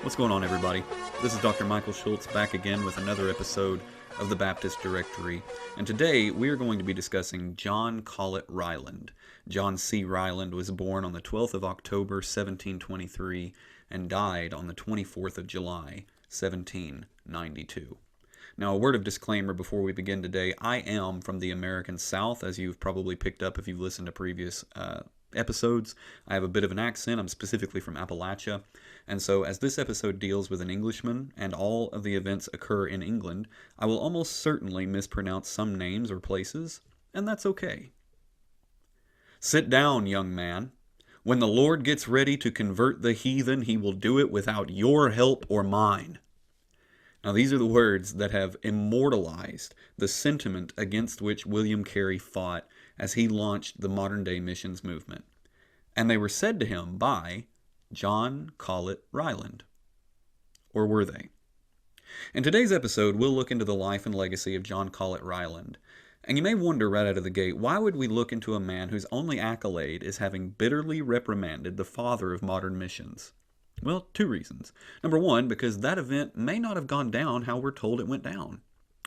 What's going on, everybody? This is Dr. Michael Schultz back again with another episode of the Baptist Directory, and today we are going to be discussing John Collett Ryland. John C. Ryland was born on the 12th of October, 1723, and died on the 24th of July, 1792. Now, a word of disclaimer before we begin today. I am from the American South, as you've probably picked up if you've listened to previous episodes. I have a bit of an accent. I'm specifically from Appalachia. And so as this episode deals with an Englishman and all of the events occur in England, I will almost certainly mispronounce some names or places, and that's okay. Sit down, young man. When the Lord gets ready to convert the heathen, he will do it without your help or mine. Now, these are the words that have immortalized the sentiment against which William Carey fought as he launched the modern-day missions movement. And they were said to him by John Collett Ryland. Or were they? In today's episode, we'll look into the life and legacy of John Collett Ryland. And you may wonder right out of the gate, why would we look into a man whose only accolade is having bitterly reprimanded the father of modern missions? Well, two reasons. Number one, because that event may not have gone down how we're told it went down.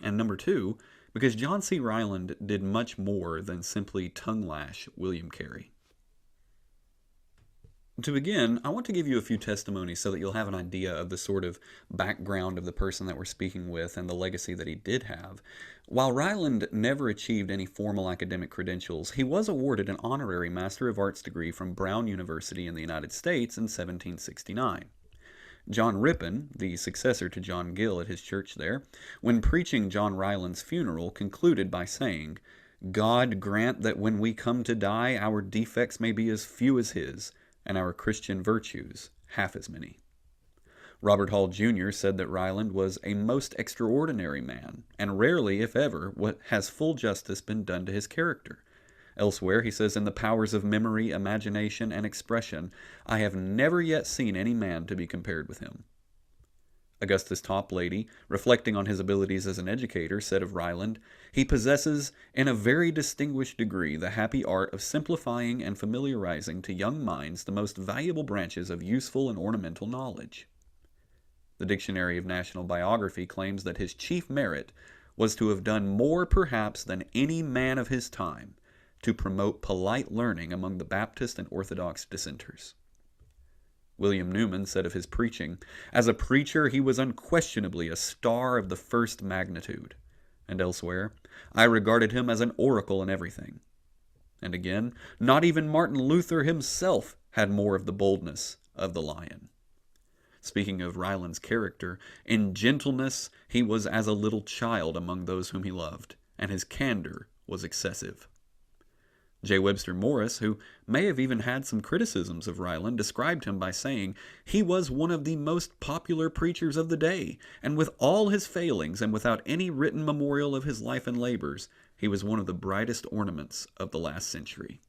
And number two, because John C. Ryland did much more than simply tongue-lash William Carey. To begin, I want to give you a few testimonies so that you'll have an idea of the sort of background of the person that we're speaking with and the legacy that he did have. While Ryland never achieved any formal academic credentials, he was awarded an honorary Master of Arts degree from Brown University in the United States in 1769. John Ripon, the successor to John Gill at his church there, when preaching John Ryland's funeral, concluded by saying, "God grant that when we come to die, our defects may be as few as his, and our Christian virtues half as many." Robert Hall Jr. said that Ryland was a most extraordinary man, and rarely, if ever, has full justice been done to his character. Elsewhere, he says, "In the powers of memory, imagination, and expression, I have never yet seen any man to be compared with him." Augustus Toplady, reflecting on his abilities as an educator, said of Ryland, "He possesses in a very distinguished degree the happy art of simplifying and familiarizing to young minds the most valuable branches of useful and ornamental knowledge." The Dictionary of National Biography claims that his chief merit was to have done more perhaps than any man of his time to promote polite learning among the Baptist and Orthodox dissenters. William Newman said of his preaching, "As a preacher, he was unquestionably a star of the first magnitude." And elsewhere, "I regarded him as an oracle in everything." And again, "Not even Martin Luther himself had more of the boldness of the lion." Speaking of Ryland's character, "In gentleness he was as a little child among those whom he loved, and his candor was excessive." J. Webster Morris, who may have even had some criticisms of Ryland, described him by saying, "He was one of the most popular preachers of the day, and with all his failings and without any written memorial of his life and labors, he was one of the brightest ornaments of the last century."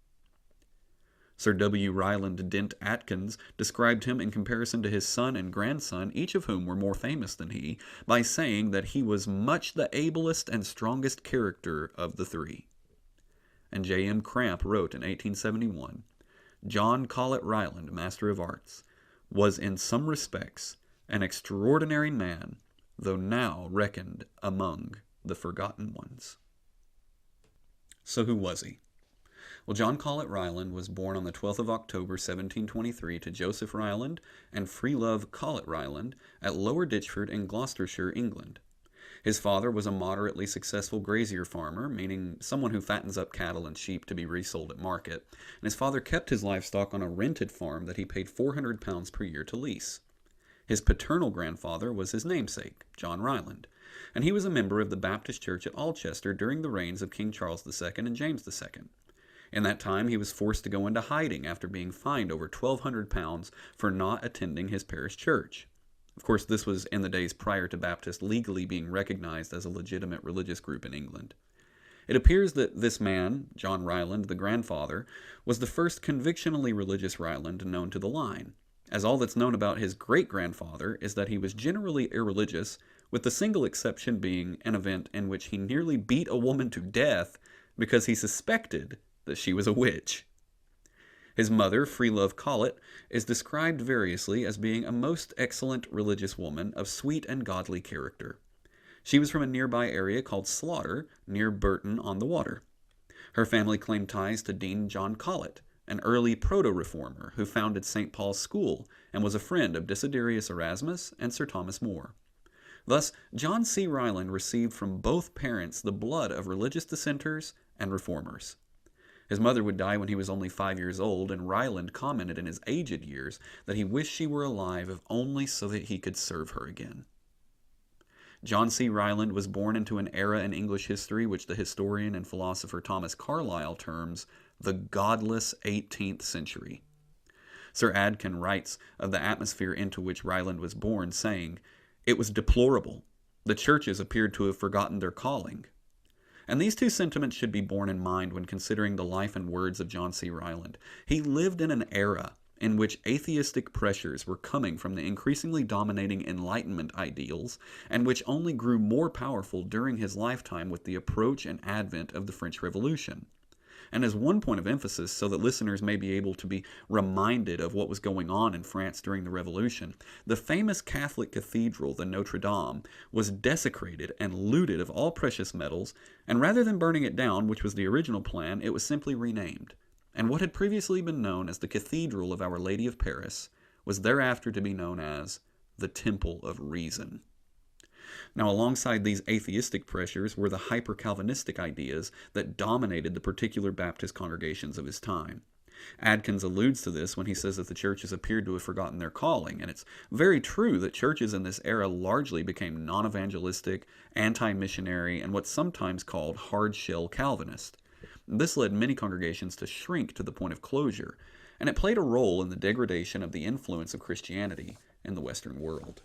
Sir W. Ryland Dent Atkins described him in comparison to his son and grandson, each of whom were more famous than he, by saying that he was much the ablest and strongest character of the three. And J. M. Cramp wrote in 1871, "John Collett Ryland, Master of Arts, was in some respects an extraordinary man, though now reckoned among the forgotten ones." So who was he? Well, John Collett Ryland was born on the 12th of October, 1723, to Joseph Ryland and Freelove Collett Ryland at Lower Ditchford in Gloucestershire, England. His father was a moderately successful grazier farmer, meaning someone who fattens up cattle and sheep to be resold at market, and his father kept his livestock on a rented farm that he paid £400 per year to lease. His paternal grandfather was his namesake, John Ryland, and he was a member of the Baptist Church at Alchester during the reigns of King Charles II and James II. In that time, he was forced to go into hiding after being fined over £1,200 for not attending his parish church. Of course, this was in the days prior to Baptists legally being recognized as a legitimate religious group in England. It appears that this man, John Ryland, the grandfather, was the first convictionally religious Ryland known to the line, as all that's known about his great-grandfather is that he was generally irreligious, with the single exception being an event in which he nearly beat a woman to death because he suspected that she was a witch. His mother, Freelove Collett, is described variously as being a most excellent religious woman of sweet and godly character. She was from a nearby area called Slaughter, near Burton on the Water. Her family claimed ties to Dean John Collett, an early proto-reformer who founded St. Paul's School and was a friend of Desiderius Erasmus and Sir Thomas More. Thus, John C. Ryland received from both parents the blood of religious dissenters and reformers. His mother would die when he was only 5 years old, and Ryland commented in his aged years that he wished she were alive if only so that he could serve her again. John C. Ryland was born into an era in English history which the historian and philosopher Thomas Carlyle terms the godless 18th century. Sir Adkin writes of the atmosphere into which Ryland was born, saying, "It was deplorable. The churches appeared to have forgotten their calling." And these two sentiments should be borne in mind when considering the life and words of John C. Ryland. He lived in an era in which atheistic pressures were coming from the increasingly dominating Enlightenment ideals, and which only grew more powerful during his lifetime with the approach and advent of the French Revolution. And as one point of emphasis, so that listeners may be able to be reminded of what was going on in France during the Revolution, the famous Catholic cathedral, the Notre Dame, was desecrated and looted of all precious metals, and rather than burning it down, which was the original plan, it was simply renamed. And what had previously been known as the Cathedral of Our Lady of Paris was thereafter to be known as the Temple of Reason. Now, alongside these atheistic pressures were the hyper-Calvinistic ideas that dominated the particular Baptist congregations of his time. Adkins alludes to this when he says that the churches appeared to have forgotten their calling, and it's very true that churches in this era largely became non-evangelistic, anti-missionary, and what's sometimes called hard-shell Calvinist. This led many congregations to shrink to the point of closure, and it played a role in the degradation of the influence of Christianity in the Western world.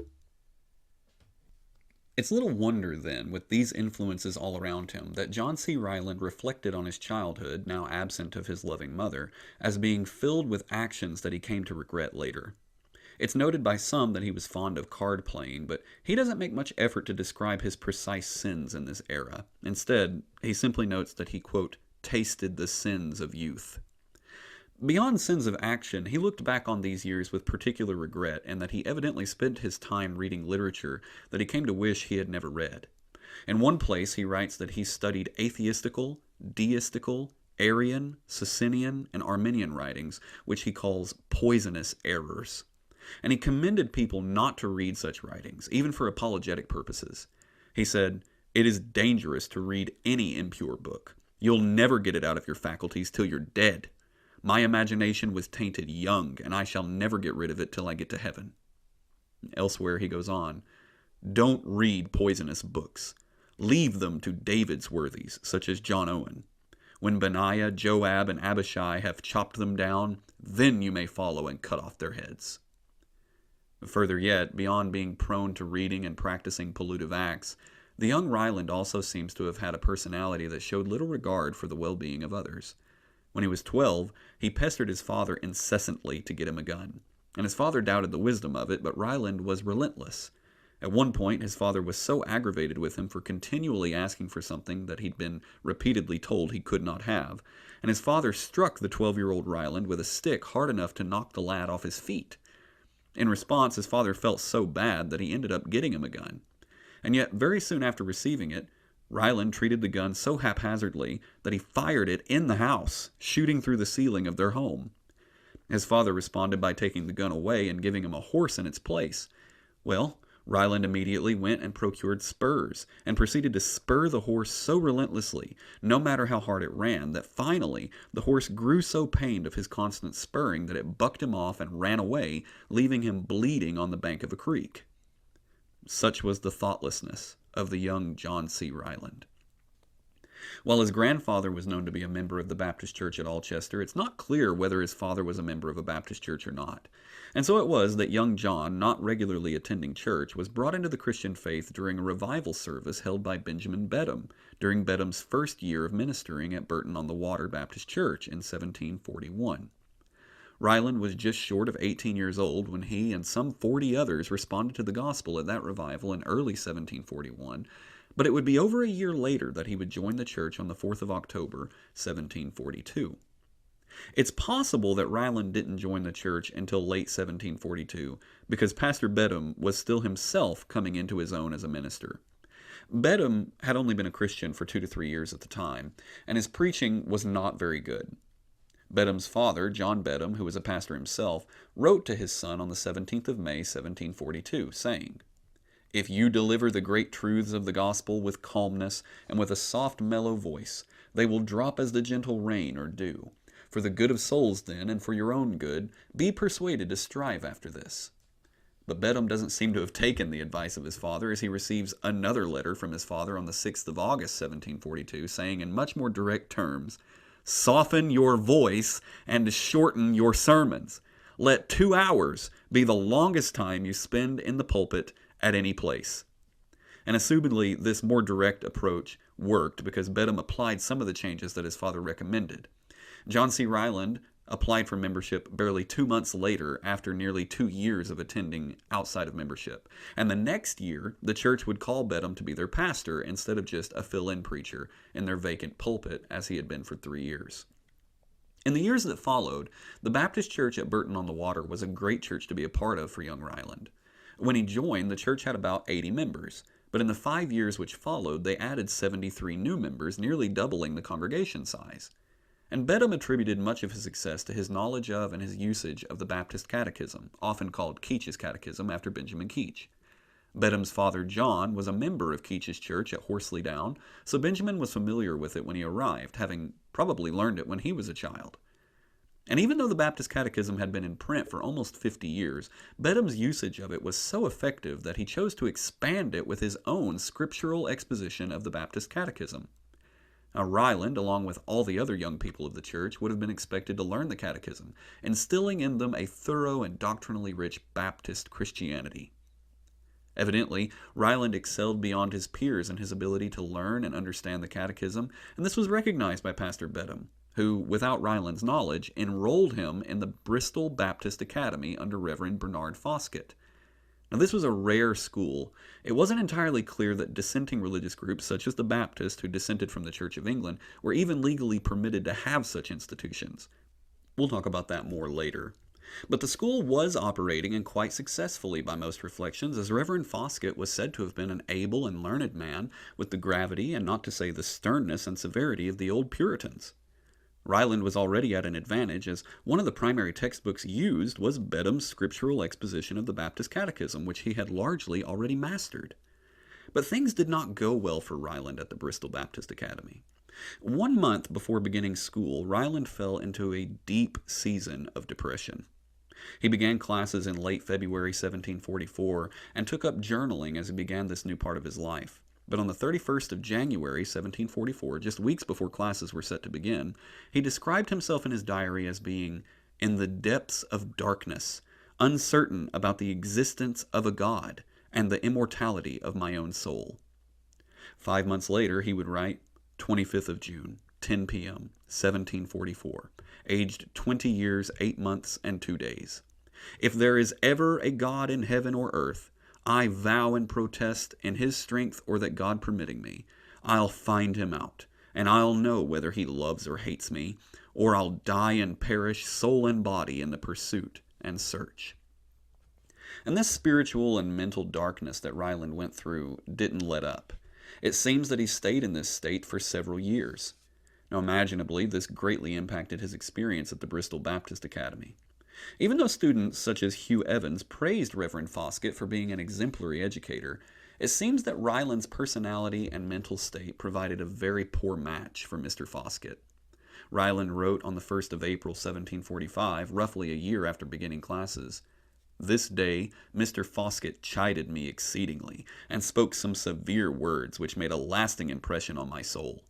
It's little wonder, then, with these influences all around him, that John C. Ryland reflected on his childhood, now absent of his loving mother, as being filled with actions that he came to regret later. It's noted by some that he was fond of card playing, but he doesn't make much effort to describe his precise sins in this era. Instead, he simply notes that he, quote, tasted the sins of youth. Beyond sins of action, he looked back on these years with particular regret, and that he evidently spent his time reading literature that he came to wish he had never read. In one place, he writes that he studied atheistical, deistical, Arian, Socinian, and Arminian writings, which he calls poisonous errors. And he commended people not to read such writings, even for apologetic purposes. He said, "It is dangerous to read any impure book. You'll never get it out of your faculties till you're dead. My imagination was tainted young, and I shall never get rid of it till I get to heaven." Elsewhere he goes on, "Don't read poisonous books. Leave them to David's worthies, such as John Owen. When Benaiah, Joab, and Abishai have chopped them down, then you may follow and cut off their heads." Further yet, beyond being prone to reading and practicing pollutive acts, the young Ryland also seems to have had a personality that showed little regard for the well-being of others. When he was 12, he pestered his father incessantly to get him a gun, and his father doubted the wisdom of it, but Ryland was relentless. At one point, his father was so aggravated with him for continually asking for something that he'd been repeatedly told he could not have, and his father struck the 12-year-old Ryland with a stick hard enough to knock the lad off his feet. In response, his father felt so bad that he ended up getting him a gun. And yet, very soon after receiving it, Ryland treated the gun so haphazardly that he fired it in the house, shooting through the ceiling of their home. His father responded by taking the gun away and giving him a horse in its place. Well, Ryland immediately went and procured spurs, and proceeded to spur the horse so relentlessly, no matter how hard it ran, that finally the horse grew so pained of his constant spurring that it bucked him off and ran away, leaving him bleeding on the bank of a creek. Such was the thoughtlessness of the young John C. Ryland. While his grandfather was known to be a member of the Baptist Church at Alchester, it's not clear whether his father was a member of a Baptist church or not. And so it was that young John, not regularly attending church, was brought into the Christian faith during a revival service held by Benjamin Bedham during Bedham's first year of ministering at Burton on the Water Baptist Church in 1741. Ryland was just short of 18 years old when he and some 40 others responded to the gospel at that revival in early 1741, but it would be over a year later that he would join the church on the 4th of October, 1742. It's possible that Ryland didn't join the church until late 1742 because Pastor Bedham was still himself coming into his own as a minister. Bedham had only been a Christian for 2 to 3 years at the time, and his preaching was not very good. Bedham's father, John Bedham, who was a pastor himself, wrote to his son on the 17th of May, 1742, saying, "If you deliver the great truths of the gospel with calmness and with a soft, mellow voice, they will drop as the gentle rain or dew. For the good of souls, then, and for your own good, be persuaded to strive after this." But Bedham doesn't seem to have taken the advice of his father, as he receives another letter from his father on the 6th of August, 1742, saying in much more direct terms, "Soften your voice and shorten your sermons. Let 2 hours be the longest time you spend in the pulpit at any place." And assumedly, this more direct approach worked because Bedham applied some of the changes that his father recommended. John C. Ryland applied for membership barely 2 months later after nearly 2 years of attending outside of membership. And the next year, the church would call Bedham to be their pastor instead of just a fill-in preacher in their vacant pulpit as he had been for 3 years. In the years that followed, the Baptist church at Burton-on-the-Water was a great church to be a part of for young Ryland. When he joined, the church had about 80 members, but in the 5 years which followed, they added 73 new members, nearly doubling the congregation size. And Bedham attributed much of his success to his knowledge of and his usage of the Baptist Catechism, often called Keach's Catechism after Benjamin Keach. Bedham's father, John, was a member of Keach's church at Horsley Down, so Benjamin was familiar with it when he arrived, having probably learned it when he was a child. And even though the Baptist Catechism had been in print for almost 50 years, Bedham's usage of it was so effective that he chose to expand it with his own scriptural exposition of the Baptist Catechism. Now, Ryland, along with all the other young people of the church, would have been expected to learn the Catechism, instilling in them a thorough and doctrinally rich Baptist Christianity. Evidently, Ryland excelled beyond his peers in his ability to learn and understand the Catechism, and this was recognized by Pastor Bedham, who, without Ryland's knowledge, enrolled him in the Bristol Baptist Academy under Reverend Bernard Foskett. Now, this was a rare school. It wasn't entirely clear that dissenting religious groups, such as the Baptists, who dissented from the Church of England, were even legally permitted to have such institutions. We'll talk about that more later. But the school was operating, and quite successfully by most reflections, as Reverend Foskett was said to have been an able and learned man with the gravity, and not to say the sternness and severity, of the old Puritans. Ryland was already at an advantage, as one of the primary textbooks used was Bedham's scriptural exposition of the Baptist Catechism, which he had largely already mastered. But things did not go well for Ryland at the Bristol Baptist Academy. 1 month before beginning school, Ryland fell into a deep season of depression. He began classes in late February 1744 and took up journaling as he began this new part of his life. But on the 31st of January, 1744, just weeks before classes were set to begin, he described himself in his diary as being in the depths of darkness, uncertain about the existence of a God and the immortality of my own soul. 5 months later, he would write, 25th of June, 10 p.m., 1744, aged 20 years, 8 months, and 2 days. If there is ever a God in heaven or earth, I vow and protest, in his strength or that God permitting me, I'll find him out, and I'll know whether he loves or hates me, or I'll die and perish soul and body in the pursuit and search. And this spiritual and mental darkness that Ryland went through didn't let up. It seems that he stayed in this state for several years. Now, imaginably, this greatly impacted his experience at the Bristol Baptist Academy. Even though students such as Hugh Evans praised Reverend Foskett for being an exemplary educator, it seems that Ryland's personality and mental state provided a very poor match for Mr. Foskett. Ryland wrote on the 1st of April, 1745, roughly a year after beginning classes, "This day Mr. Foskett chided me exceedingly, and spoke some severe words which made a lasting impression on my soul.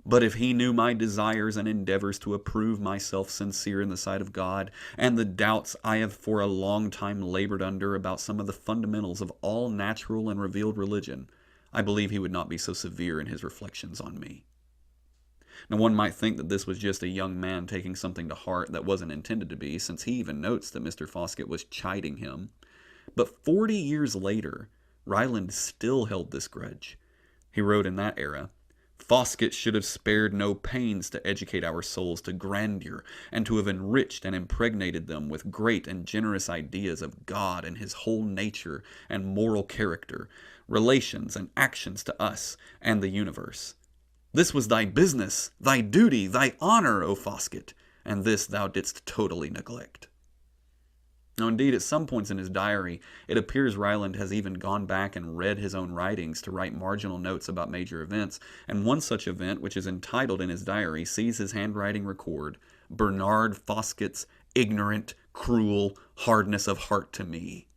But if he knew my desires and endeavors to approve myself sincere in the sight of God, and the doubts I have for a long time labored under about some of the fundamentals of all natural and revealed religion, I believe he would not be so severe in his reflections on me." Now, one might think that this was just a young man taking something to heart that wasn't intended to be, since he even notes that Mr. Foskett was chiding him. But 40 years later, Ryland still held this grudge. He wrote in that era, Fosket should have spared no pains to educate our souls to grandeur, and to have enriched and impregnated them with great and generous ideas of God and his whole nature and moral character, relations and actions to us and the universe. This was thy business, thy duty, thy honor, O Fosket, and this thou didst totally neglect. Now, indeed, at some points in his diary, it appears Ryland has even gone back and read his own writings to write marginal notes about major events, and one such event, which is entitled in his diary, sees his handwriting record, "Bernard Fosket's ignorant, cruel hardness of heart to me."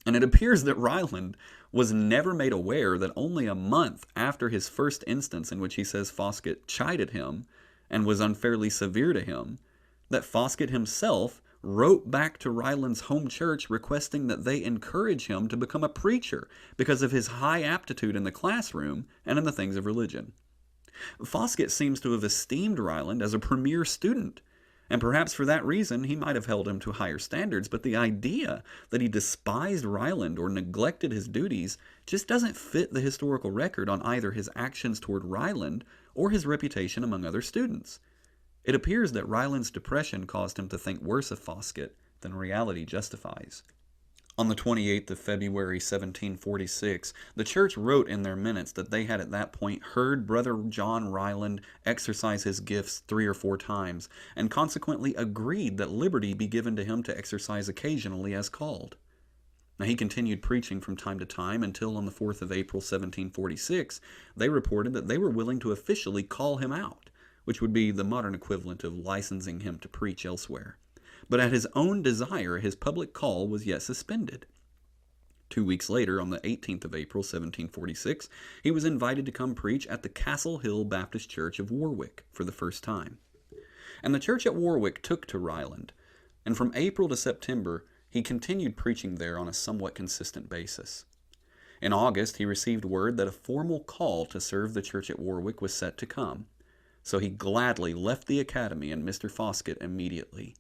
And it appears that Ryland was never made aware that only a month after his first instance in which he says Fosket chided him and was unfairly severe to him, that Fosket himself wrote back to Ryland's home church requesting that they encourage him to become a preacher because of his high aptitude in the classroom and in the things of religion. Fosket seems to have esteemed Ryland as a premier student, and perhaps for that reason he might have held him to higher standards, but the idea that he despised Ryland or neglected his duties just doesn't fit the historical record on either his actions toward Ryland or his reputation among other students. It appears that Ryland's depression caused him to think worse of Fosket than reality justifies. On the 28th of February, 1746, the church wrote in their minutes that they had at that point heard Brother John Ryland exercise his gifts 3 or 4 times, and consequently agreed that liberty be given to him to exercise occasionally as called. Now, he continued preaching from time to time until on the 4th of April, 1746, they reported that they were willing to officially call him out, which would be the modern equivalent of licensing him to preach elsewhere. But at his own desire, his public call was yet suspended. 2 weeks later, on the 18th of April, 1746, he was invited to come preach at the Castle Hill Baptist Church of Warwick for the first time. And the church at Warwick took to Ryland, and from April to September, he continued preaching there on a somewhat consistent basis. In August, he received word that a formal call to serve the church at Warwick was set to come, so he gladly left the academy and Mr. Fosket immediately.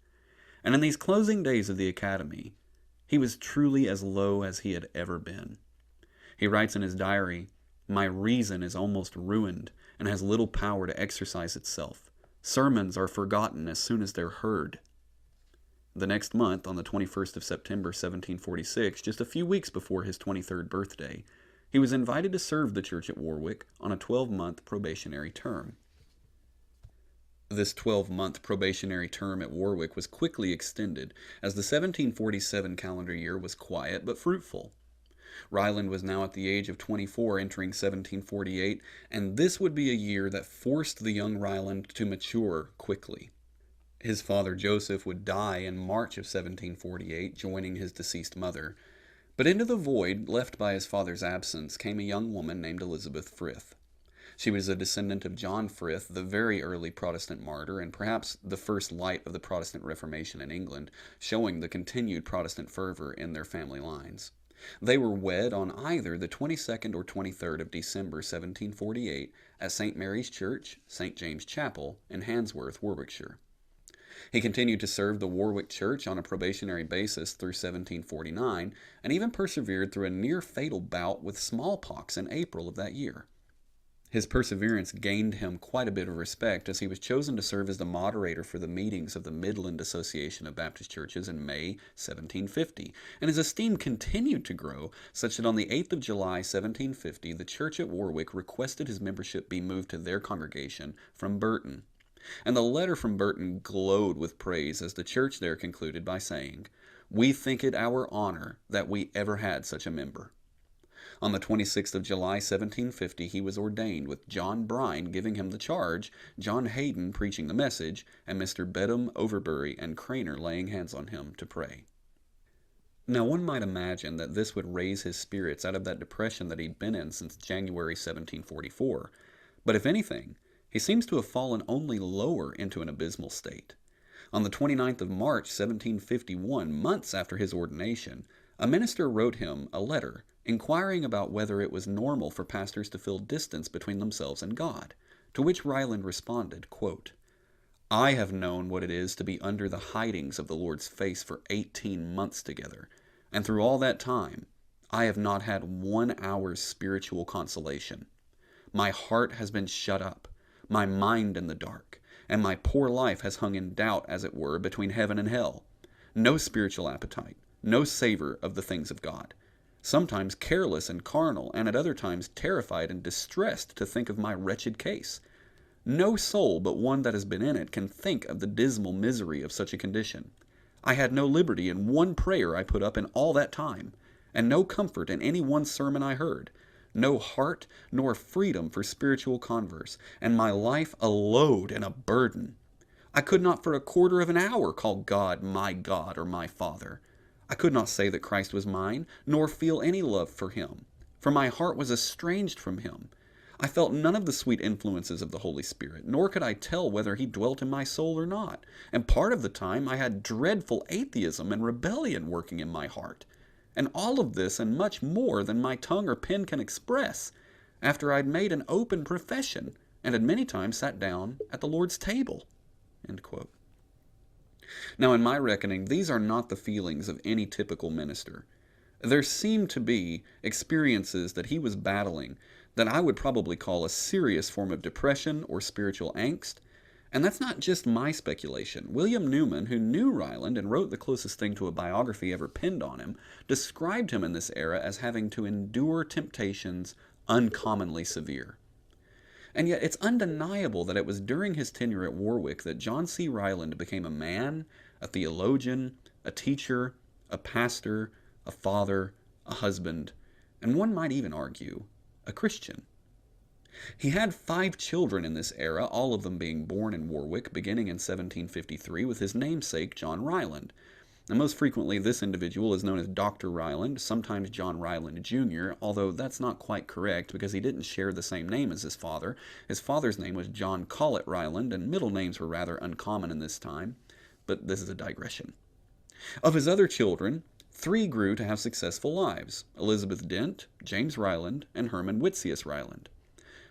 And in these closing days of the academy, he was truly as low as he had ever been. He writes in his diary, "My reason is almost ruined and has little power to exercise itself. Sermons are forgotten as soon as they're heard." The next month, on the 21st of September, 1746, just a few weeks before his 23rd birthday, he was invited to serve the church at Warwick on a 12-month probationary term. This 12-month probationary term at Warwick was quickly extended, as the 1747 calendar year was quiet but fruitful. Ryland was now at the age of 24, entering 1748, and this would be a year that forced the young Ryland to mature quickly. His father Joseph would die in March of 1748, joining his deceased mother. But into the void left by his father's absence came a young woman named Elizabeth Frith. She was a descendant of John Frith, the very early Protestant martyr, and perhaps the first light of the Protestant Reformation in England, showing the continued Protestant fervor in their family lines. They were wed on either the 22nd or 23rd of December 1748 at St. Mary's Church, St. James Chapel, in Handsworth, Warwickshire. He continued to serve the Warwick Church on a probationary basis through 1749, and even persevered through a near-fatal bout with smallpox in April of that year. His perseverance gained him quite a bit of respect, as he was chosen to serve as the moderator for the meetings of the Midland Association of Baptist Churches in May 1750, and his esteem continued to grow, such that on the 8th of July 1750, the church at Warwick requested his membership be moved to their congregation from Burton. And the letter from Burton glowed with praise, as the church there concluded by saying, "We think it our honor that we ever had such a member." On the 26th of July, 1750, he was ordained, with John Brine giving him the charge, John Hayden preaching the message, and Mr. Bedham, Overbury, and Craner laying hands on him to pray. Now, one might imagine that this would raise his spirits out of that depression that he'd been in since January 1744, but if anything, he seems to have fallen only lower into an abysmal state. On the 29th of March, 1751, months after his ordination, a minister wrote him a letter inquiring about whether it was normal for pastors to feel distance between themselves and God, to which Ryland responded, quote, "I have known what it is to be under the hidings of the Lord's face for 18 months together, and through all that time I have not had 1 hour's spiritual consolation. My heart has been shut up, my mind in the dark, and my poor life has hung in doubt, as it were, between heaven and hell. No spiritual appetite, no savor of the things of God. Sometimes careless and carnal, and at other times terrified and distressed to think of my wretched case. No soul but one that has been in it can think of the dismal misery of such a condition. I had no liberty in one prayer I put up in all that time, and no comfort in any one sermon I heard, no heart nor freedom for spiritual converse, and my life a load and a burden. I could not for a quarter of an hour call God, or my Father. I could not say that Christ was mine, nor feel any love for him, for my heart was estranged from him. I felt none of the sweet influences of the Holy Spirit, nor could I tell whether he dwelt in my soul or not, and part of the time I had dreadful atheism and rebellion working in my heart. And all of this and much more than my tongue or pen can express, after I'd made an open profession, and had many times sat down at the Lord's table." End quote. Now, in my reckoning, these are not the feelings of any typical minister. There seemed to be experiences that he was battling that I would probably call a serious form of depression or spiritual angst. And that's not just my speculation. William Newman, who knew Ryland and wrote the closest thing to a biography ever penned on him, described him in this era as having to endure temptations uncommonly severe. And yet it's undeniable that it was during his tenure at Warwick that John C. Ryland became a man, a theologian, a teacher, a pastor, a father, a husband, and one might even argue, a Christian. He had 5 children in this era, all of them being born in Warwick, beginning in 1753 with his namesake, John Ryland. And most frequently, this individual is known as Dr. Ryland, sometimes John Ryland Jr., although that's not quite correct because he didn't share the same name as his father. His father's name was John Collett Ryland, and middle names were rather uncommon in this time. But this is a digression. Of his other children, 3 grew to have successful lives: Elizabeth Dent, James Ryland, and Herman Whitsius Ryland.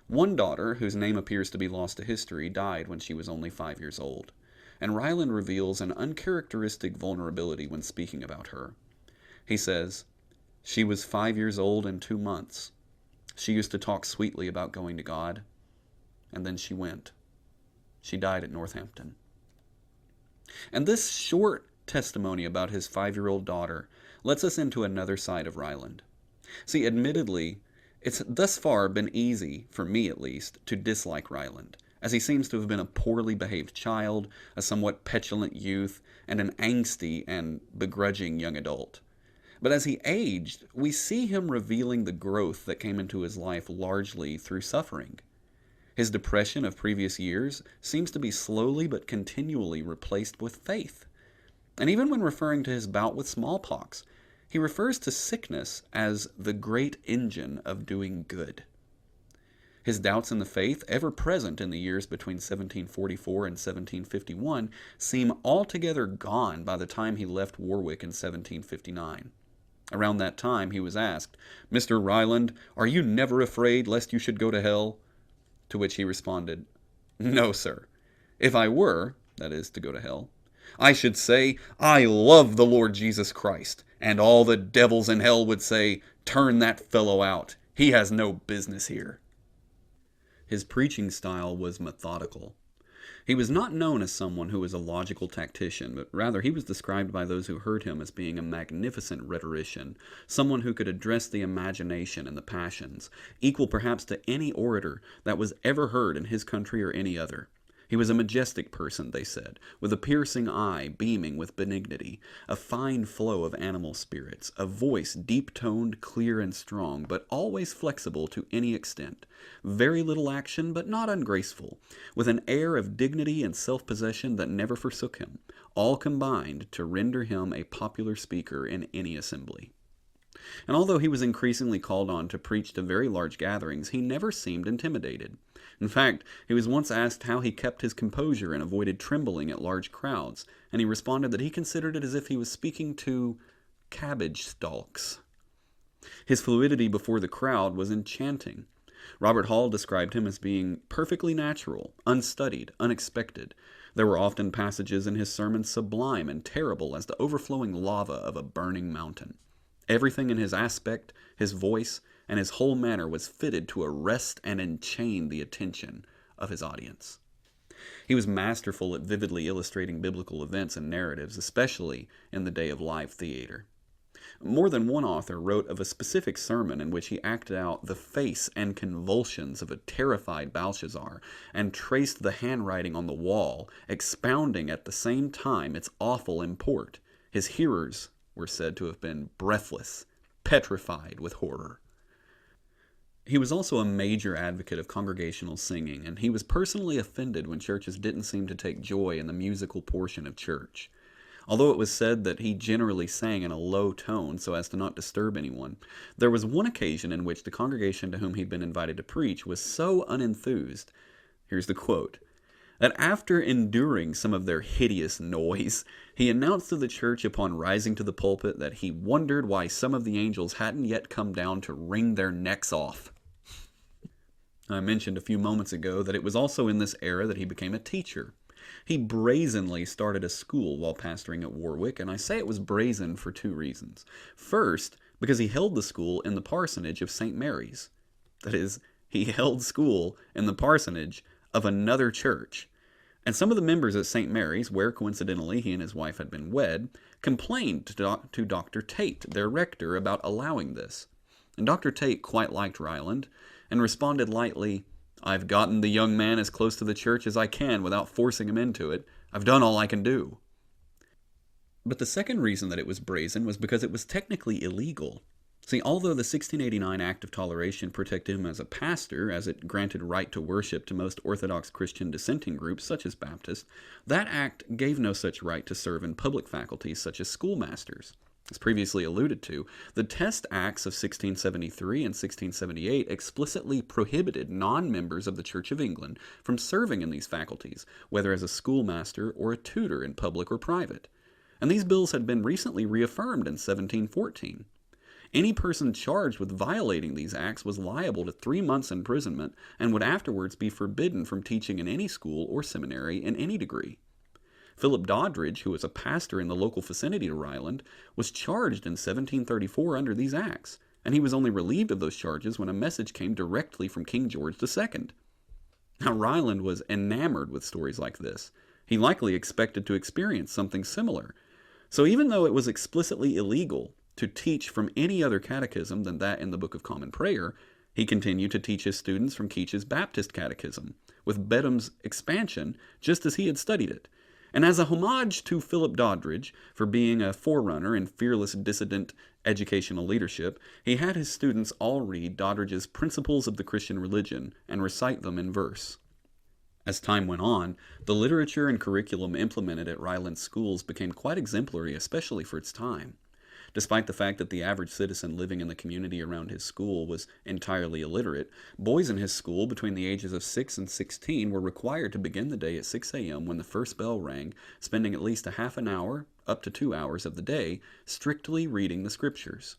One daughter, whose name appears to be lost to history, died when she was only 5 years old. And Ryland reveals an uncharacteristic vulnerability when speaking about her. He says, "She was 5 years old and 2 months. She used to talk sweetly about going to God, and then she went. She died at Northampton." And this short testimony about his 5-year-old daughter lets us into another side of Ryland. See, admittedly, it's thus far been easy, for me at least, to dislike Ryland, as he seems to have been a poorly behaved child, a somewhat petulant youth, and an angsty and begrudging young adult. But as he aged, we see him revealing the growth that came into his life largely through suffering. His depression of previous years seems to be slowly but continually replaced with faith. And even when referring to his bout with smallpox, he refers to sickness as the great engine of doing good. His doubts in the faith, ever present in the years between 1744 and 1751, seem altogether gone by the time he left Warwick in 1759. Around that time he was asked, "Mr. Ryland, are you never afraid lest you should go to hell?" To which he responded, "No, sir. If I were, that is, to go to hell, I should say, 'I love the Lord Jesus Christ,' and all the devils in hell would say, 'Turn that fellow out. He has no business here.'" His preaching style was methodical. He was not known as someone who was a logical tactician, but rather he was described by those who heard him as being a magnificent rhetorician, someone who could address the imagination and the passions, equal perhaps to any orator that was ever heard in his country or any other. He was a majestic person, they said, with a piercing eye beaming with benignity, a fine flow of animal spirits, a voice deep-toned, clear, and strong, but always flexible to any extent, very little action, but not ungraceful, with an air of dignity and self-possession that never forsook him, all combined to render him a popular speaker in any assembly. And although he was increasingly called on to preach to very large gatherings, he never seemed intimidated. In fact, he was once asked how he kept his composure and avoided trembling at large crowds, and he responded that he considered it as if he was speaking to cabbage stalks. His fluidity before the crowd was enchanting. Robert Hall described him as being perfectly natural, unstudied, unexpected. There were often passages in his sermons sublime and terrible as the overflowing lava of a burning mountain. Everything in his aspect, his voice, and his whole manner was fitted to arrest and enchain the attention of his audience. He was masterful at vividly illustrating biblical events and narratives, especially in the day of live theater. More than one author wrote of a specific sermon in which he acted out the face and convulsions of a terrified Belshazzar and traced the handwriting on the wall, expounding at the same time its awful import. His hearers were said to have been breathless, petrified with horror. He was also a major advocate of congregational singing, and he was personally offended when churches didn't seem to take joy in the musical portion of church. Although it was said that he generally sang in a low tone so as to not disturb anyone, there was one occasion in which the congregation to whom he'd been invited to preach was so unenthused, here's the quote, that after enduring some of their hideous noise, he announced to the church upon rising to the pulpit that he wondered why some of the angels hadn't yet come down to wring their necks off. I mentioned a few moments ago that it was also in this era that he became a teacher. He brazenly started a school while pastoring at Warwick, and I say it was brazen for two reasons. First, because he held the school in the parsonage of St. Mary's. That is, he held school in the parsonage of another church. And some of the members at St. Mary's, where coincidentally he and his wife had been wed, complained to Dr. Tate, their rector, about allowing this. And Dr. Tate quite liked Ryland, and responded lightly, "I've gotten the young man as close to the church as I can without forcing him into it. I've done all I can do." But the second reason that it was brazen was because it was technically illegal. See, although the 1689 Act of Toleration protected him as a pastor, as it granted right to worship to most Orthodox Christian dissenting groups, such as Baptists, that act gave no such right to serve in public faculties, such as schoolmasters. As previously alluded to, the Test Acts of 1673 and 1678 explicitly prohibited non-members of the Church of England from serving in these faculties, whether as a schoolmaster or a tutor in public or private. And these bills had been recently reaffirmed in 1714. Any person charged with violating these acts was liable to 3 months' imprisonment and would afterwards be forbidden from teaching in any school or seminary in any degree. Philip Doddridge, who was a pastor in the local vicinity to Ryland, was charged in 1734 under these acts, and he was only relieved of those charges when a message came directly from King George II. Now, Ryland was enamored with stories like this. He likely expected to experience something similar. So even though it was explicitly illegal to teach from any other catechism than that in the Book of Common Prayer, he continued to teach his students from Keach's Baptist Catechism, with Bedham's expansion, just as he had studied it. And as a homage to Philip Doddridge for being a forerunner in fearless dissident educational leadership, he had his students all read Doddridge's Principles of the Christian Religion and recite them in verse. As time went on, the literature and curriculum implemented at Ryland's schools became quite exemplary, especially for its time. Despite the fact that the average citizen living in the community around his school was entirely illiterate, boys in his school between the ages of 6 and 16 were required to begin the day at 6 a.m. when the first bell rang, spending at least a half an hour, up to 2 hours of the day, strictly reading the scriptures.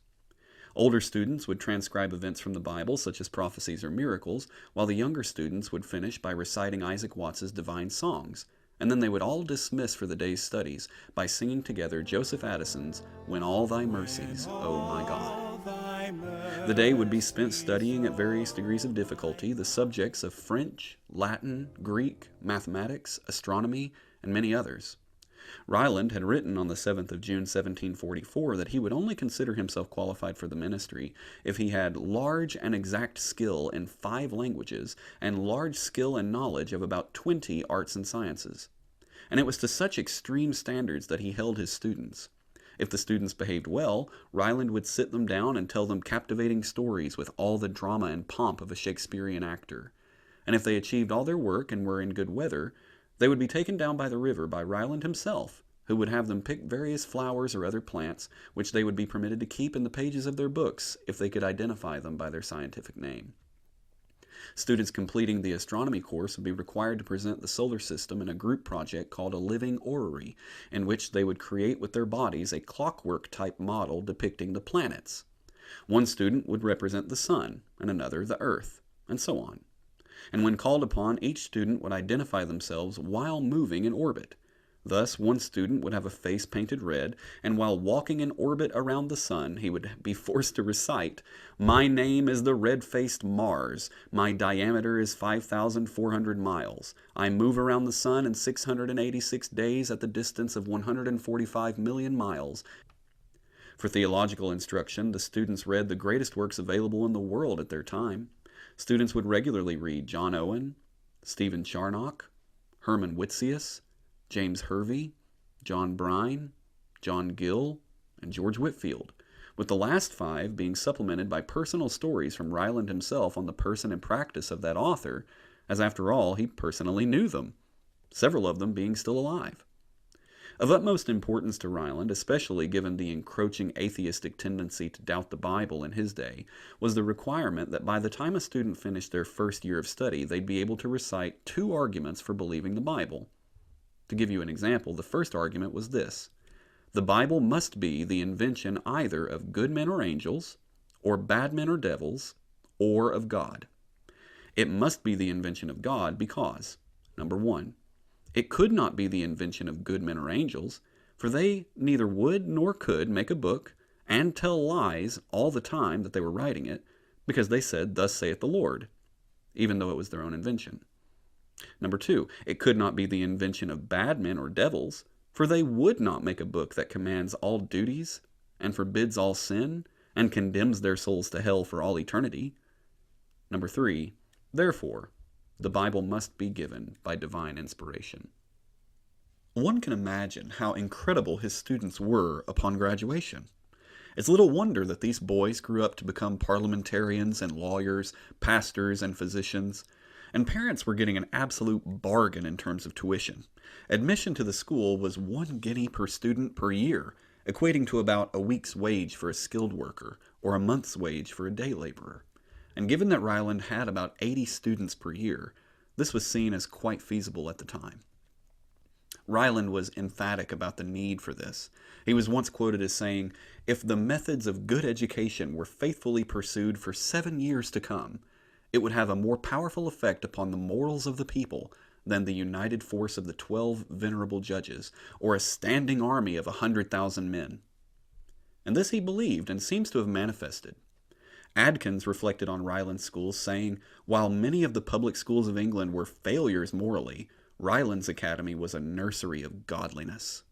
Older students would transcribe events from the Bible, such as prophecies or miracles, while the younger students would finish by reciting Isaac Watts's divine songs, and then they would all dismiss for the day's studies by singing together Joseph Addison's "When All Thy Mercies, O My God." The day would be spent studying at various degrees of difficulty the subjects of French, Latin, Greek, mathematics, astronomy, and many others. Ryland had written on the 7th of June 1744 that he would only consider himself qualified for the ministry if he had large and exact skill in 5 languages and large skill and knowledge of about 20 arts and sciences. And it was to such extreme standards that he held his students. If the students behaved well, Ryland would sit them down and tell them captivating stories with all the drama and pomp of a Shakespearean actor. And if they achieved all their work and were in good weather, they would be taken down by the river by Ryland himself, who would have them pick various flowers or other plants, which they would be permitted to keep in the pages of their books if they could identify them by their scientific name. Students completing the astronomy course would be required to present the solar system in a group project called a living orrery, in which they would create with their bodies a clockwork-type model depicting the planets. One student would represent the sun, and another the earth, and so on. And when called upon, each student would identify themselves while moving in orbit. Thus, one student would have a face painted red, and while walking in orbit around the sun, he would be forced to recite, "My name is the red-faced Mars. My diameter is 5,400 miles. I move around the sun in 686 days at the distance of 145 million miles." For theological instruction, the students read the greatest works available in the world at their time. Students would regularly read John Owen, Stephen Charnock, Herman Whitsius, James Hervey, John Brine, John Gill, and George Whitefield, with the last five being supplemented by personal stories from Ryland himself on the person and practice of that author, as after all he personally knew them, several of them being still alive. Of utmost importance to Ryland, especially given the encroaching atheistic tendency to doubt the Bible in his day, was the requirement that by the time a student finished their first year of study, they'd be able to recite 2 arguments for believing the Bible. To give you an example, the first argument was this: the Bible must be the invention either of good men or angels, or bad men or devils, or of God. It must be the invention of God because, number 1, it could not be the invention of good men or angels, for they neither would nor could make a book and tell lies all the time that they were writing it, because they said, "Thus saith the Lord," even though it was their own invention. Number 2, it could not be the invention of bad men or devils, for they would not make a book that commands all duties and forbids all sin and condemns their souls to hell for all eternity. Number 3, therefore, the Bible must be given by divine inspiration. One can imagine how incredible his students were upon graduation. It's little wonder that these boys grew up to become parliamentarians and lawyers, pastors and physicians. And parents were getting an absolute bargain in terms of tuition. Admission to the school was 1 guinea per student per year, equating to about a week's wage for a skilled worker or a month's wage for a day laborer. And given that Ryland had about 80 students per year, this was seen as quite feasible at the time. Ryland was emphatic about the need for this. He was once quoted as saying, "If the methods of good education were faithfully pursued for 7 years to come, it would have a more powerful effect upon the morals of the people than the united force of the 12 venerable judges, or a standing army of 100,000 men." And this he believed and seems to have manifested. Adkins reflected on Ryland's schools, saying, "While many of the public schools of England were failures morally, Ryland's academy was a nursery of godliness."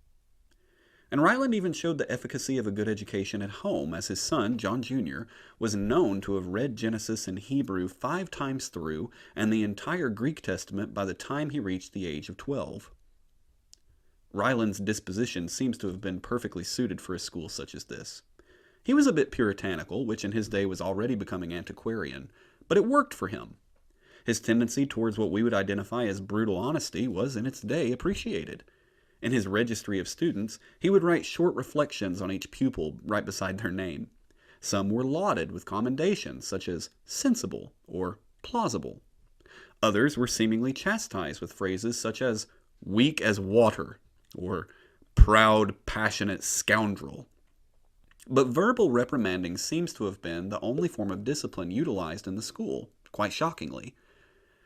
And Ryland even showed the efficacy of a good education at home, as his son, John Jr., was known to have read Genesis and Hebrew 5 times through, and the entire Greek Testament by the time he reached the age of 12. Ryland's disposition seems to have been perfectly suited for a school such as this. He was a bit puritanical, which in his day was already becoming antiquarian, but it worked for him. His tendency towards what we would identify as brutal honesty was in its day appreciated. In his registry of students, he would write short reflections on each pupil right beside their name. Some were lauded with commendations such as sensible or plausible. Others were seemingly chastised with phrases such as weak as water or proud, passionate scoundrel. But verbal reprimanding seems to have been the only form of discipline utilized in the school, quite shockingly.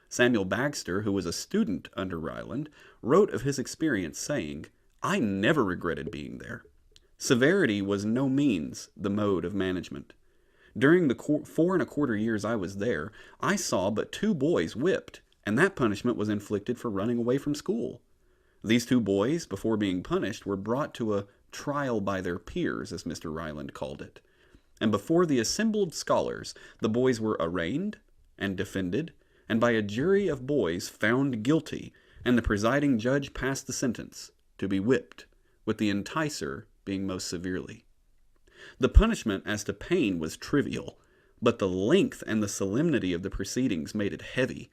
Samuel Bagster, who was a student under Ryland, wrote of his experience saying, "I never regretted being there. Severity was no means the mode of management. During the 4¼ years I was there, I saw but 2 boys whipped, and that punishment was inflicted for running away from school. These 2 boys, before being punished, were brought to a trial by their peers, as Mr. Ryland called it. And before the assembled scholars, the boys were arraigned and defended, and by a jury of boys found guilty, and the presiding judge passed the sentence, to be whipped, with the enticer being most severely. The punishment as to pain was trivial, but the length and the solemnity of the proceedings made it heavy.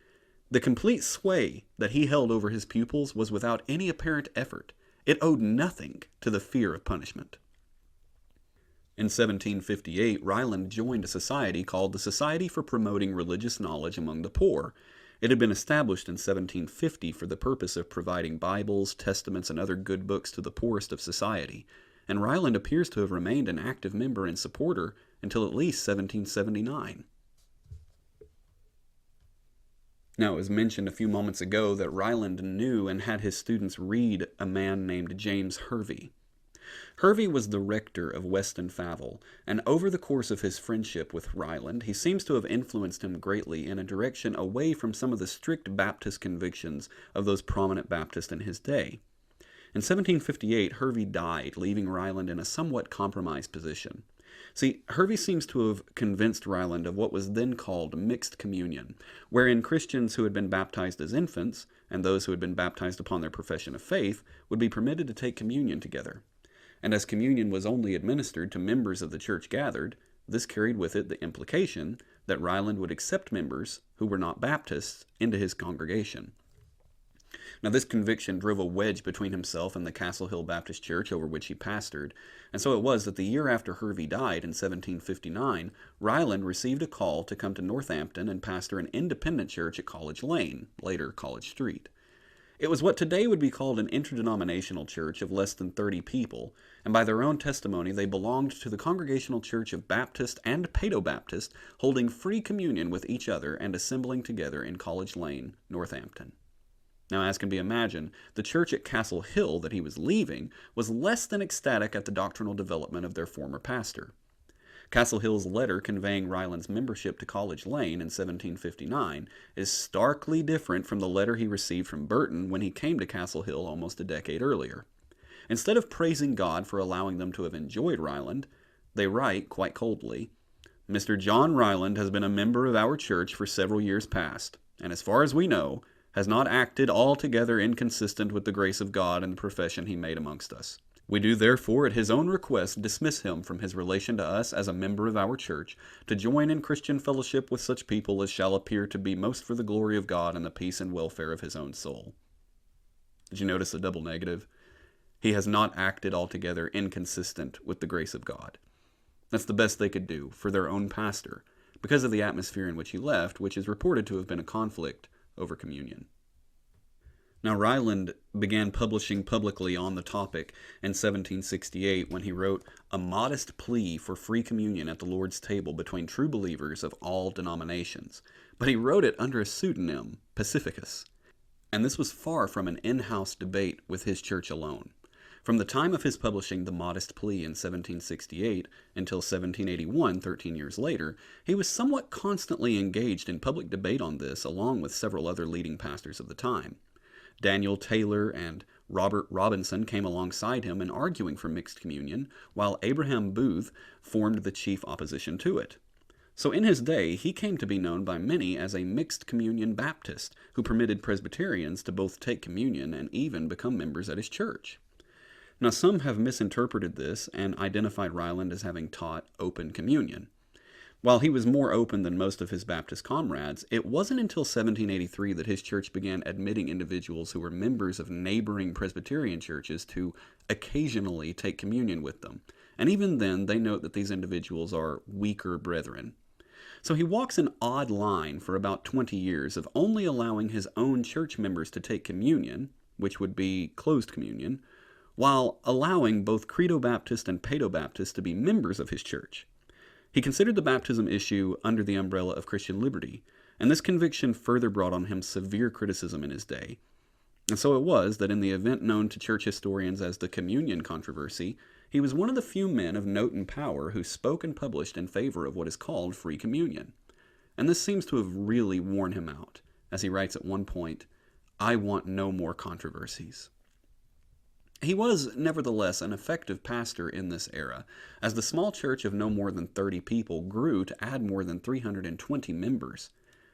The complete sway that he held over his pupils was without any apparent effort. It owed nothing to the fear of punishment." In 1758, Ryland joined a society called the Society for Promoting Religious Knowledge Among the Poor. It had been established in 1750 for the purpose of providing Bibles, Testaments, and other good books to the poorest of society, and Ryland appears to have remained an active member and supporter until at least 1779. Now, it was mentioned a few moments ago that Ryland knew and had his students read a man named James Hervey. Hervey was the rector of Weston Favell, and over the course of his friendship with Ryland, he seems to have influenced him greatly in a direction away from some of the strict Baptist convictions of those prominent Baptists in his day. In 1758, Hervey died, leaving Ryland in a somewhat compromised position. See, Hervey seems to have convinced Ryland of what was then called mixed communion, wherein Christians who had been baptized as infants, and those who had been baptized upon their profession of faith, would be permitted to take communion together. And as communion was only administered to members of the church gathered, this carried with it the implication that Ryland would accept members who were not Baptists into his congregation. Now, this conviction drove a wedge between himself and the Castle Hill Baptist Church over which he pastored, and so it was that the year after Hervey died in 1759, Ryland received a call to come to Northampton and pastor an independent church at College Lane, later College Street. It was what today would be called an interdenominational church of less than 30 people, and by their own testimony they belonged to the Congregational Church of Baptist and Paedo-Baptist, holding free communion with each other and assembling together in College Lane, Northampton. Now, as can be imagined, the church at Castle Hill that he was leaving was less than ecstatic at the doctrinal development of their former pastor. Castle Hill's letter conveying Ryland's membership to College Lane in 1759 is starkly different from the letter he received from Burton when he came to Castle Hill almost a decade earlier. Instead of praising God for allowing them to have enjoyed Ryland, they write, quite coldly, "Mr. John Ryland has been a member of our church for several years past, and as far as we know, has not acted altogether inconsistent with the grace of God and the profession he made amongst us. We do therefore, at his own request, dismiss him from his relation to us as a member of our church, to join in Christian fellowship with such people as shall appear to be most for the glory of God and the peace and welfare of his own soul." Did you notice the double negative? He has not acted altogether inconsistent with the grace of God. That's the best they could do for their own pastor, because of the atmosphere in which he left, which is reported to have been a conflict over communion. Now, Ryland began publishing publicly on the topic in 1768 when he wrote a modest plea for free communion at the Lord's table between true believers of all denominations, but he wrote it under a pseudonym, Pacificus. And this was far from an in-house debate with his church alone. From the time of his publishing the modest plea in 1768 until 1781, 13 years later, he was somewhat constantly engaged in public debate on this, along with several other leading pastors of the time. Daniel Taylor and Robert Robinson came alongside him in arguing for mixed communion, while Abraham Booth formed the chief opposition to it. So in his day, he came to be known by many as a mixed communion Baptist, who permitted Presbyterians to both take communion and even become members at his church. Now, some have misinterpreted this and identified Ryland as having taught open communion. While he was more open than most of his Baptist comrades, it wasn't until 1783 that his church began admitting individuals who were members of neighboring Presbyterian churches to occasionally take communion with them. And even then, they note that these individuals are weaker brethren. So he walks an odd line for about 20 years of only allowing his own church members to take communion, which would be closed communion, while allowing both Credo-Baptist and Paedo-Baptist to be members of his church. He considered the baptism issue under the umbrella of Christian liberty, and this conviction further brought on him severe criticism in his day. And so it was that in the event known to church historians as the Communion Controversy, he was one of the few men of note and power who spoke and published in favor of what is called free communion. And this seems to have really worn him out, as he writes at one point, "I want no more controversies." He was, nevertheless, an effective pastor in this era, as the small church of no more than 30 people grew to add more than 320 members.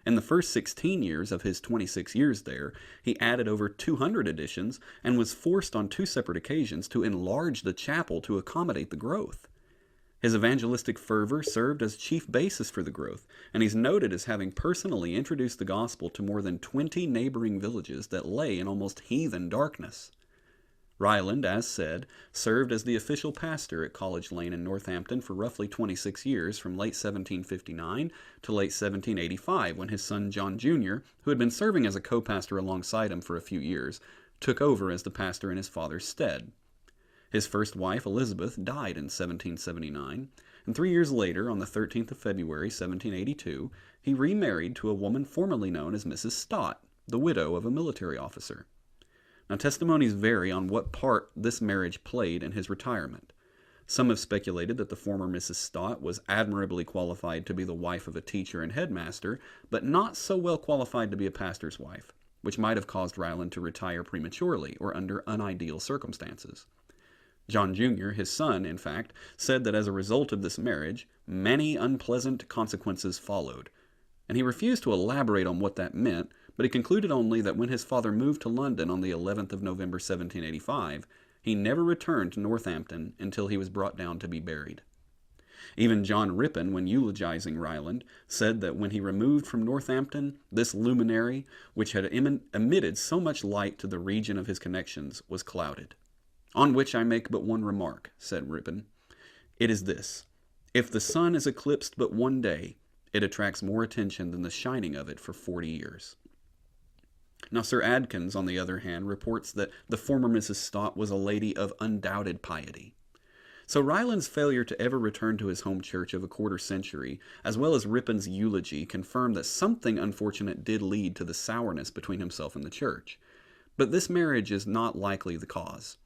In the first 16 years of his 26 years there, he added over 200 additions and was forced on 2 separate occasions to enlarge the chapel to accommodate the growth. His evangelistic fervor served as chief basis for the growth, and he's noted as having personally introduced the gospel to more than 20 neighboring villages that lay in almost heathen darkness. Ryland, as said, served as the official pastor at College Lane in Northampton for roughly 26 years, from late 1759 to late 1785, when his son John Jr., who had been serving as a co-pastor alongside him for a few years, took over as the pastor in his father's stead. His first wife, Elizabeth, died in 1779, And 3 years later, on the 13th of February, 1782, he remarried to a woman formerly known as Mrs. Stott, the widow of a military officer. Now, testimonies vary on what part this marriage played in his retirement. Some have speculated that the former Mrs. Stott was admirably qualified to be the wife of a teacher and headmaster, but not so well qualified to be a pastor's wife, which might have caused Ryland to retire prematurely or under unideal circumstances. John Jr., his son, in fact, said that as a result of this marriage, many unpleasant consequences followed, and he refused to elaborate on what that meant, but he concluded only that when his father moved to London on the 11th of November 1785, he never returned to Northampton until he was brought down to be buried. Even John Ripon, when eulogizing Ryland, said that when he removed from Northampton, this luminary, which had emitted so much light to the region of his connections, was clouded. On which I make but one remark, said Ripon. It is this: if the sun is eclipsed but one day, it attracts more attention than the shining of it for 40 years. Now, Sir Adkins, on the other hand, reports that the former Mrs. Stott was a lady of undoubted piety. So Ryland's failure to ever return to his home church of a quarter century, as well as Ripon's eulogy, confirm that something unfortunate did lead to the sourness between himself and the church. But this marriage is not likely the cause.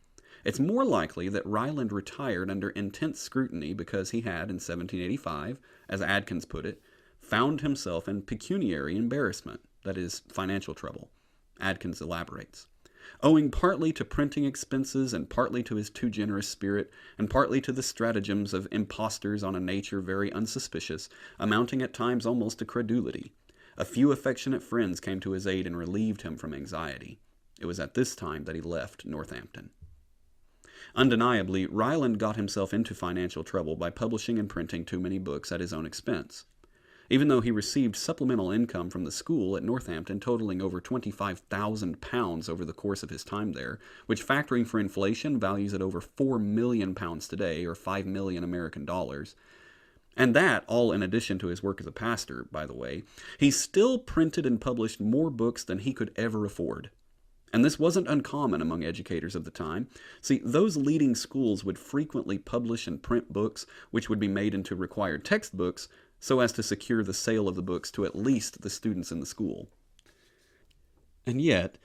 It's more likely that Ryland retired under intense scrutiny because he had, in 1785, as Adkins put it, found himself in pecuniary embarrassment, that is, financial trouble. Adkins elaborates. Owing partly to printing expenses and partly to his too generous spirit, and partly to the stratagems of impostors on a nature very unsuspicious, amounting at times almost to credulity, a few affectionate friends came to his aid and relieved him from anxiety. It was at this time that he left Northampton. Undeniably, Ryland got himself into financial trouble by publishing and printing too many books at his own expense. Even though he received supplemental income from the school at Northampton totaling over £25,000 over the course of his time there, which, factoring for inflation, values at over £4 million today, or $5 million American dollars, and that all in addition to his work as a pastor, by the way, he still printed and published more books than he could ever afford. And this wasn't uncommon among educators of the time. See, those leading schools would frequently publish and print books which would be made into required textbooks so as to secure the sale of the books to at least the students in the school. And yet,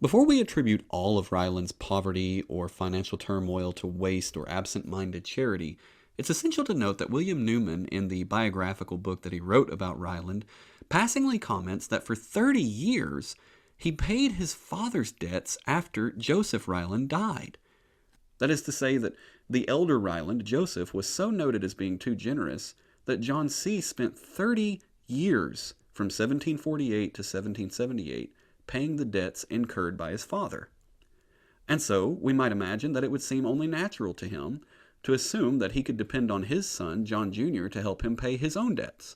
before we attribute all of Ryland's poverty or financial turmoil to waste or absent-minded charity, it's essential to note that William Newman, in the biographical book that he wrote about Ryland, passingly comments that for 30 years, he paid his father's debts after Joseph Ryland died. That is to say that the elder Ryland, Joseph, was so noted as being too generous that John C. spent 30 years from 1748 to 1778 paying the debts incurred by his father. And so we might imagine that it would seem only natural to him to assume that he could depend on his son, John Jr., to help him pay his own debts.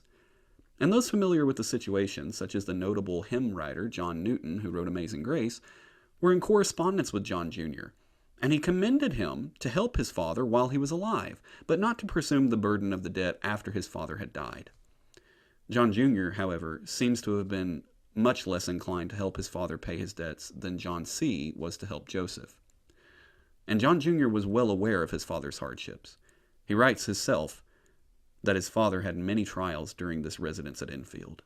And those familiar with the situation, such as the notable hymn writer John Newton, who wrote Amazing Grace, were in correspondence with John Jr., and he commended him to help his father while he was alive, but not to presume the burden of the debt after his father had died. John Jr., however, seems to have been much less inclined to help his father pay his debts than John C. was to help Joseph. And John Jr. was well aware of his father's hardships. He writes himself that his father had many trials during this residence at Enfield.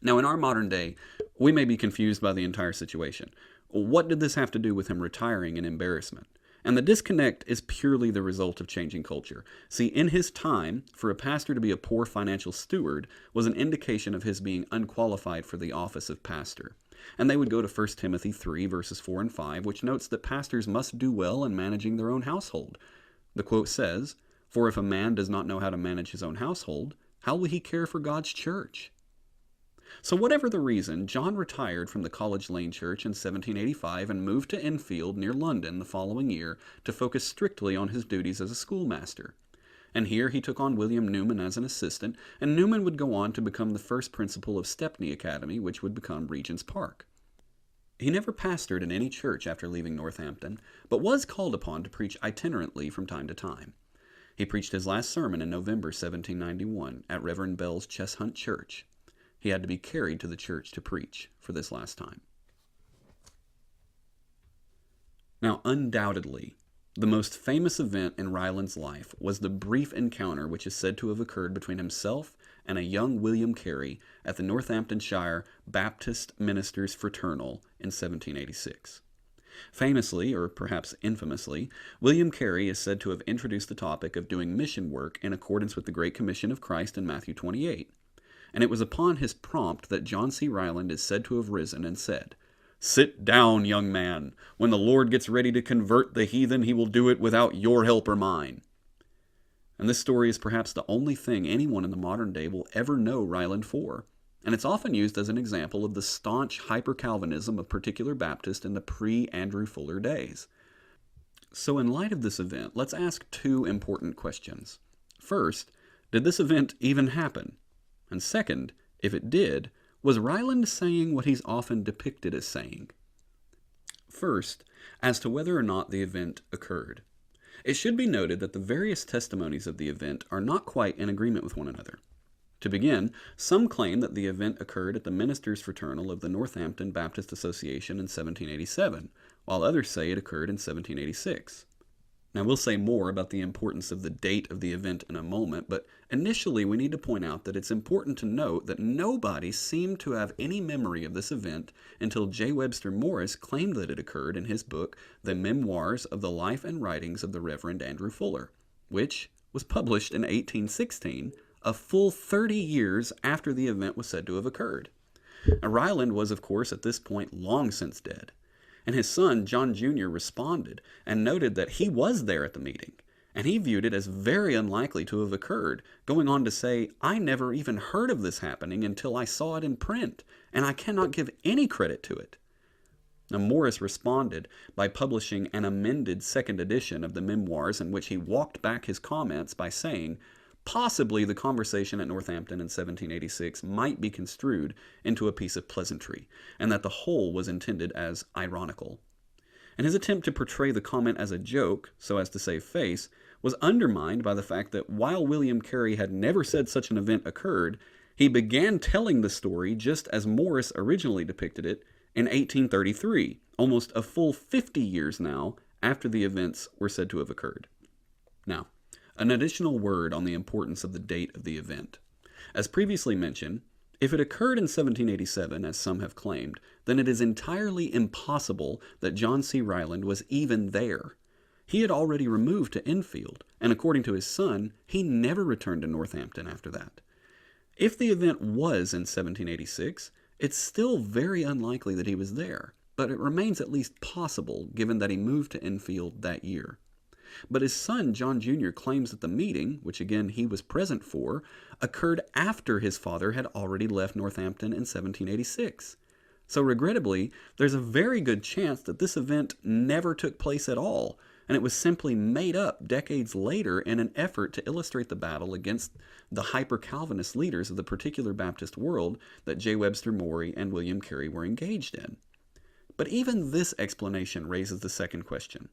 Now, in our modern day, we may be confused by the entire situation. What did this have to do with him retiring in embarrassment? And the disconnect is purely the result of changing culture. See, in his time, for a pastor to be a poor financial steward was an indication of his being unqualified for the office of pastor. And they would go to 1 Timothy 3, verses 4 and 5, which notes that pastors must do well in managing their own household. The quote says, "For if a man does not know how to manage his own household, how will he care for God's church?" So whatever the reason, John retired from the College Lane Church in 1785 and moved to Enfield near London the following year to focus strictly on his duties as a schoolmaster. And here he took on William Newman as an assistant, and Newman would go on to become the first principal of Stepney Academy, which would become Regent's Park. He never pastored in any church after leaving Northampton, but was called upon to preach itinerantly from time to time. He preached his last sermon in November 1791 at Reverend Bell's Cheshunt Church. He had to be carried to the church to preach for this last time. Now, undoubtedly, The most famous event in Ryland's life was the brief encounter which is said to have occurred between himself and a young William Carey at the Northamptonshire Baptist Ministers' Fraternal in 1786. Famously, or perhaps infamously, William Carey is said to have introduced the topic of doing mission work in accordance with the Great Commission of Christ in Matthew 28. And it was upon his prompt that John C. Ryland is said to have risen and said, "Sit down, young man. When the Lord gets ready to convert the heathen, he will do it without your help or mine." And this story is perhaps the only thing anyone in the modern day will ever know Ryland for. And it's often used as an example of the staunch hyper-Calvinism of particular Baptists in the pre-Andrew Fuller days. So in light of this event, let's ask two important questions. First, did this event even happen? And second, if it did, was Ryland saying what he's often depicted as saying? First, as to whether or not the event occurred. It should be noted that the various testimonies of the event are not quite in agreement with one another. To begin, some claim that the event occurred at the Ministers' Fraternal of the Northampton Baptist Association in 1787, while others say it occurred in 1786. Now, we'll say more about the importance of the date of the event in a moment, but initially we need to point out that it's important to note that nobody seemed to have any memory of this event until J. Webster Morris claimed that it occurred in his book, The Memoirs of the Life and Writings of the Reverend Andrew Fuller, which was published in 1816, a full 30 years after the event was said to have occurred. Now, Ryland was, of course, at this point long since dead. And his son, John Jr., responded and noted that he was there at the meeting, and he viewed it as very unlikely to have occurred, going on to say, "I never even heard of this happening until I saw it in print, and I cannot give any credit to it." Now, Morris responded by publishing an amended second edition of the memoirs in which he walked back his comments by saying, possibly the conversation at Northampton in 1786 might be construed into a piece of pleasantry, and that the whole was intended as ironical. And his attempt to portray the comment as a joke, so as to save face, was undermined by the fact that while William Carey had never said such an event occurred, he began telling the story just as Morris originally depicted it in 1833, almost a full 50 years now after the events were said to have occurred. Now, an additional word on the importance of the date of the event. As previously mentioned, if it occurred in 1787, as some have claimed, then it is entirely impossible that John C. Ryland was even there. He had already removed to Enfield, and according to his son, he never returned to Northampton after that. If the event was in 1786, it's still very unlikely that he was there, but it remains at least possible given that he moved to Enfield that year. But his son, John Jr., claims that the meeting, which again he was present for, occurred after his father had already left Northampton in 1786. So regrettably, there's a very good chance that this event never took place at all, and it was simply made up decades later in an effort to illustrate the battle against the hyper-Calvinist leaders of the particular Baptist world that J. Webster Morey and William Carey were engaged in. But even this explanation raises the second question.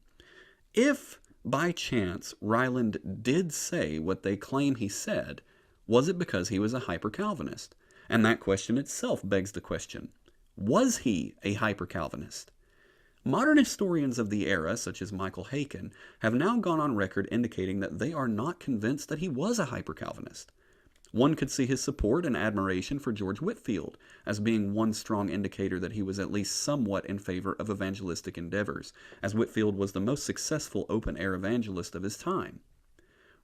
If by chance Ryland did say what they claim he said, was it because he was a hyper-Calvinist? And that question itself begs the question, was he a hyper-Calvinist? Modern historians of the era, such as Michael Haykin, have now gone on record indicating that they are not convinced that he was a hyper-Calvinist. One could see his support and admiration for George Whitefield as being one strong indicator that he was at least somewhat in favor of evangelistic endeavors, as Whitefield was the most successful open-air evangelist of his time.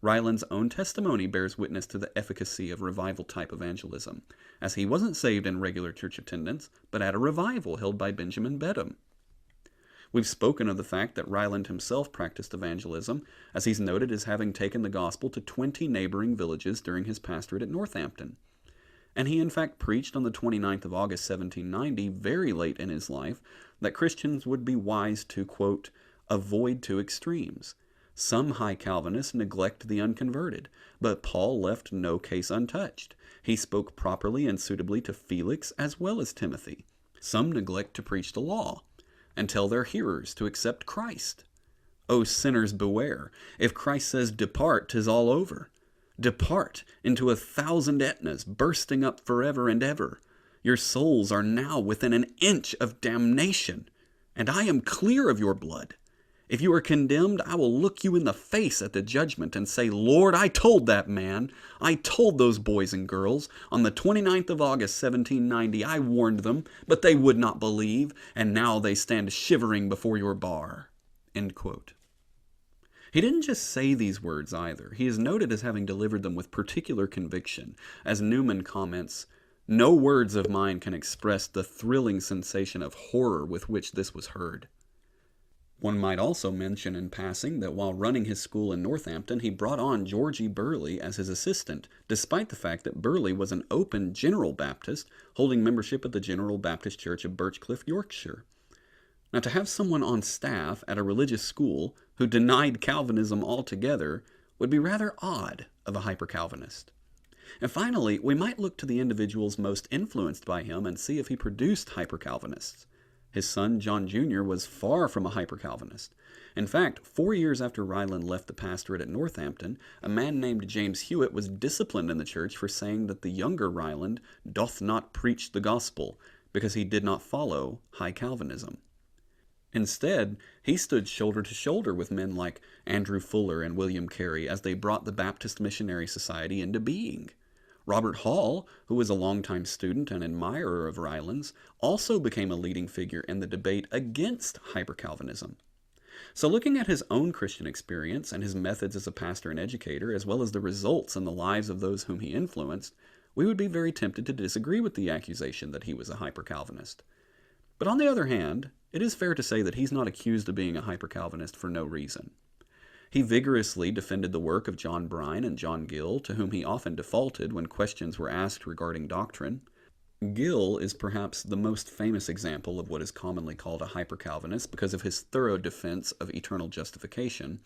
Ryland's own testimony bears witness to the efficacy of revival-type evangelism, as he wasn't saved in regular church attendance, but at a revival held by Benjamin Bedham. We've spoken of the fact that Ryland himself practiced evangelism, as he's noted as having taken the gospel to 20 neighboring villages during his pastorate at Northampton. And he in fact preached on the 29th of August 1790, very late in his life, that Christians would be wise to, quote, avoid two extremes. Some high Calvinists neglect the unconverted, but Paul left no case untouched. He spoke properly and suitably to Felix as well as Timothy. Some neglect to preach the law, and tell their hearers to accept Christ. O sinners, beware. If Christ says, depart, 'tis all over. Depart into 1,000 Etnas, bursting up forever and ever. Your souls are now within an inch of damnation, and I am clear of your blood. If you are condemned, I will look you in the face at the judgment and say, Lord, I told that man, I told those boys and girls, on the 29th of August, 1790, I warned them, but they would not believe, and now they stand shivering before your bar." End quote. He didn't just say these words either. He is noted as having delivered them with particular conviction. As Newman comments, "No words of mine can express the thrilling sensation of horror with which this was heard." One might also mention in passing that while running his school in Northampton, he brought on George E. Burleigh as his assistant, despite the fact that Burleigh was an open General Baptist, holding membership at the General Baptist Church of Birchcliff, Yorkshire. Now, to have someone on staff at a religious school who denied Calvinism altogether would be rather odd of a hyper-Calvinist. And finally, we might look to the individuals most influenced by him and see if he produced hyper-Calvinists. His son, John Jr., was far from a hyper-Calvinist. In fact, 4 years after Ryland left the pastorate at Northampton, a man named James Hewitt was disciplined in the church for saying that the younger Ryland doth not preach the gospel, because he did not follow high Calvinism. Instead, he stood shoulder to shoulder with men like Andrew Fuller and William Carey as they brought the Baptist Missionary Society into being. Robert Hall, who was a longtime student and admirer of Ryland's, also became a leading figure in the debate against hyper-Calvinism. So looking at his own Christian experience and his methods as a pastor and educator, as well as the results in the lives of those whom he influenced, we would be very tempted to disagree with the accusation that he was a hyper-Calvinist. But on the other hand, it is fair to say that he's not accused of being a hyper-Calvinist for no reason. He vigorously defended the work of John Brine and John Gill, to whom he often defaulted when questions were asked regarding doctrine. Gill is perhaps the most famous example of what is commonly called a hyper-Calvinist because of his thorough defense of eternal justification.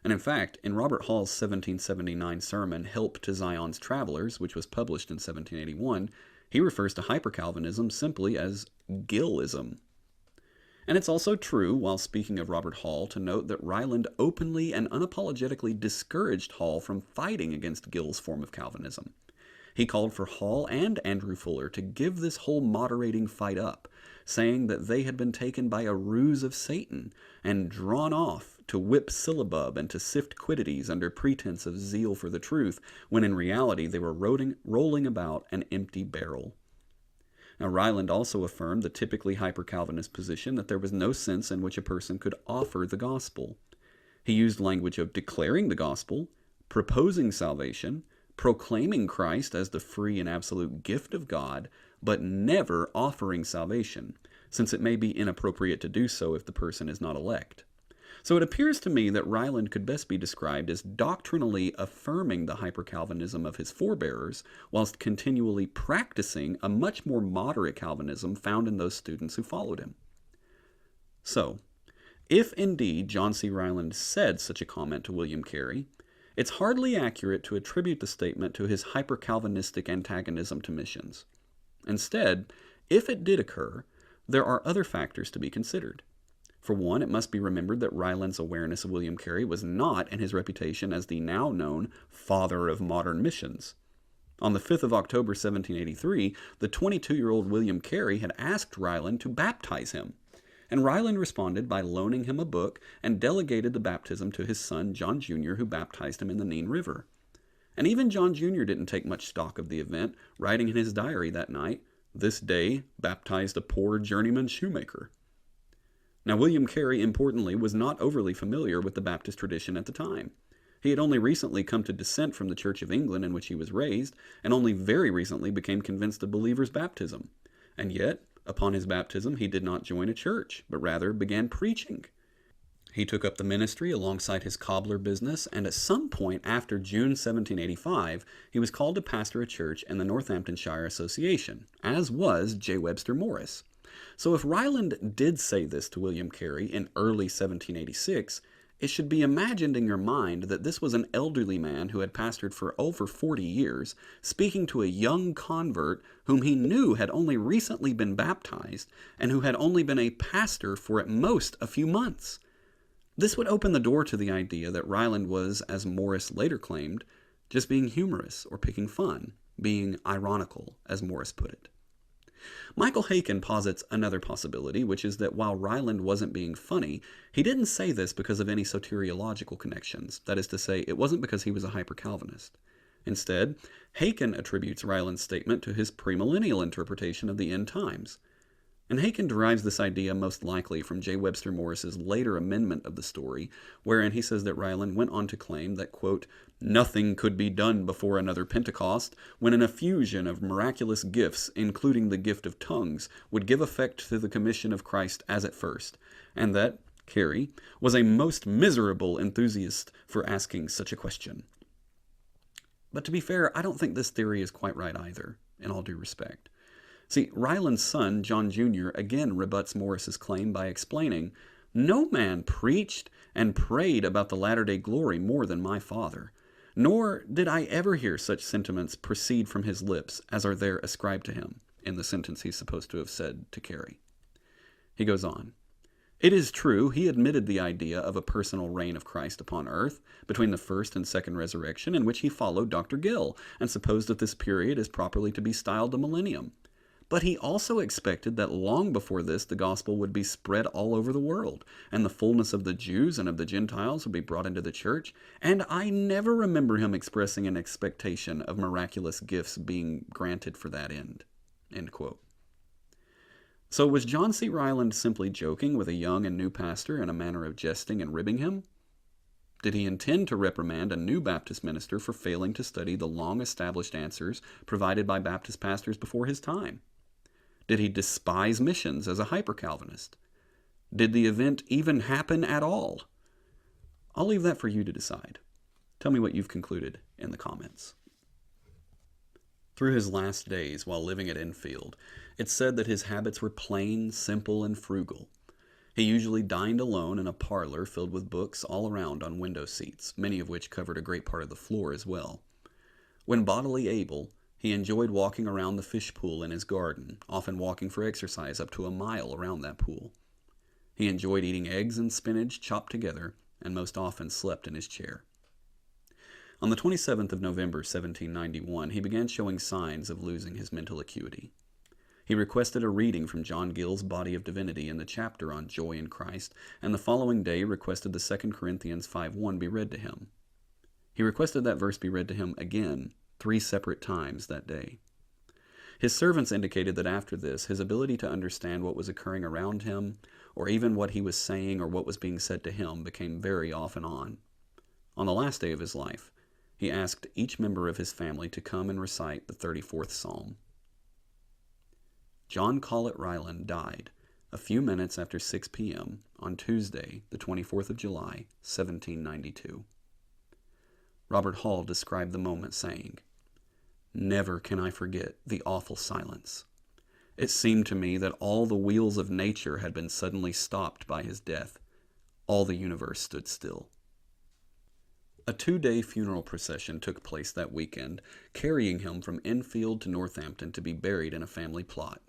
And in fact, in Robert Hall's 1779 sermon, Help to Zion's Travelers, which was published in 1781, he refers to hyper-Calvinism simply as Gillism. And it's also true, while speaking of Robert Hall, to note that Ryland openly and unapologetically discouraged Hall from fighting against Gill's form of Calvinism. He called for Hall and Andrew Fuller to give this whole moderating fight up, saying that they had been taken by a ruse of Satan and drawn off to whip syllabub and to sift quiddities under pretense of zeal for the truth, when in reality they were rolling about an empty barrel. Now, Ryland also affirmed the typically hyper-Calvinist position that there was no sense in which a person could offer the gospel. He used language of declaring the gospel, proposing salvation, proclaiming Christ as the free and absolute gift of God, but never offering salvation, since it may be inappropriate to do so if the person is not elect. So it appears to me that Ryland could best be described as doctrinally affirming the hyper-Calvinism of his forebearers, whilst continually practicing a much more moderate Calvinism found in those students who followed him. So, if indeed John C. Ryland said such a comment to William Carey, it's hardly accurate to attribute the statement to his hyper-Calvinistic antagonism to missions. Instead, if it did occur, there are other factors to be considered. For one, it must be remembered that Ryland's awareness of William Carey was not in his reputation as the now known father of modern missions. On the 5th of October 1783, the 22-year-old William Carey had asked Ryland to baptize him, and Ryland responded by loaning him a book and delegated the baptism to his son John Jr., who baptized him in the Nene River. And even John Jr. didn't take much stock of the event, writing in his diary that night, "This day baptized a poor journeyman shoemaker." Now, William Carey, importantly, was not overly familiar with the Baptist tradition at the time. He had only recently come to dissent from the Church of England in which he was raised, and only very recently became convinced of believers' baptism. And yet, upon his baptism, he did not join a church, but rather began preaching. He took up the ministry alongside his cobbler business, and at some point after June 1785, he was called to pastor a church in the Northamptonshire Association, as was J. Webster Morris. So if Ryland did say this to William Carey in early 1786, it should be imagined in your mind that this was an elderly man who had pastored for over 40 years, speaking to a young convert whom he knew had only recently been baptized and who had only been a pastor for at most a few months. This would open the door to the idea that Ryland was, as Morris later claimed, just being humorous or picking fun, being ironical, as Morris put it. Michael Haykin posits another possibility, which is that while Ryland wasn't being funny, he didn't say this because of any soteriological connections. That is to say, it wasn't because he was a hyper-Calvinist. Instead, Haykin attributes Ryland's statement to his premillennial interpretation of the end times. And Haykin derives this idea most likely from J. Webster Morris's later amendment of the story, wherein he says that Ryland went on to claim that, quote, nothing could be done before another Pentecost, when an effusion of miraculous gifts, including the gift of tongues, would give effect to the commission of Christ as at first, and that Carey was a most miserable enthusiast for asking such a question. But to be fair, I don't think this theory is quite right either, in all due respect. See, Ryland's son, John Jr., again rebuts Morris's claim by explaining, no man preached and prayed about the latter-day glory more than my father, nor did I ever hear such sentiments proceed from his lips as are there ascribed to him, in the sentence he's supposed to have said to Carey. He goes on, it is true, he admitted the idea of a personal reign of Christ upon earth, between the first and second resurrection, in which he followed Dr. Gill, and supposed that this period is properly to be styled the millennium. But he also expected that long before this the gospel would be spread all over the world, and the fullness of the Jews and of the Gentiles would be brought into the church, and I never remember him expressing an expectation of miraculous gifts being granted for that end. End quote. So was John C. Ryland simply joking with a young and new pastor in a manner of jesting and ribbing him? Did he intend to reprimand a new Baptist minister for failing to study the long-established answers provided by Baptist pastors before his time? Did he despise missions as a hyper-Calvinist? Did the event even happen at all? I'll leave that for you to decide. Tell me what you've concluded in the comments. Through his last days while living at Enfield, it's said that his habits were plain, simple, and frugal. He usually dined alone in a parlor filled with books all around on window seats, many of which covered a great part of the floor as well. When bodily able, he enjoyed walking around the fish pool in his garden, often walking for exercise up to a mile around that pool. He enjoyed eating eggs and spinach chopped together, and most often slept in his chair. On the 27th of November, 1791, he began showing signs of losing his mental acuity. He requested a reading from John Gill's Body of Divinity in the chapter on Joy in Christ, and the following day requested the 2 Corinthians 5:1 be read to him. He requested that verse be read to him again, 3 separate times that day. His servants indicated that after this, his ability to understand what was occurring around him, or even what he was saying or what was being said to him, became very off and on. On the last day of his life, he asked each member of his family to come and recite the 34th Psalm. John Collett Ryland died a few minutes after 6 p.m. on Tuesday, the 24th of July, 1792. Robert Hall described the moment saying, "Never can I forget the awful silence. It seemed to me that all the wheels of nature had been suddenly stopped by his death. All the universe stood still." A 2-day funeral procession took place that weekend, carrying him from Enfield to Northampton to be buried in a family plot.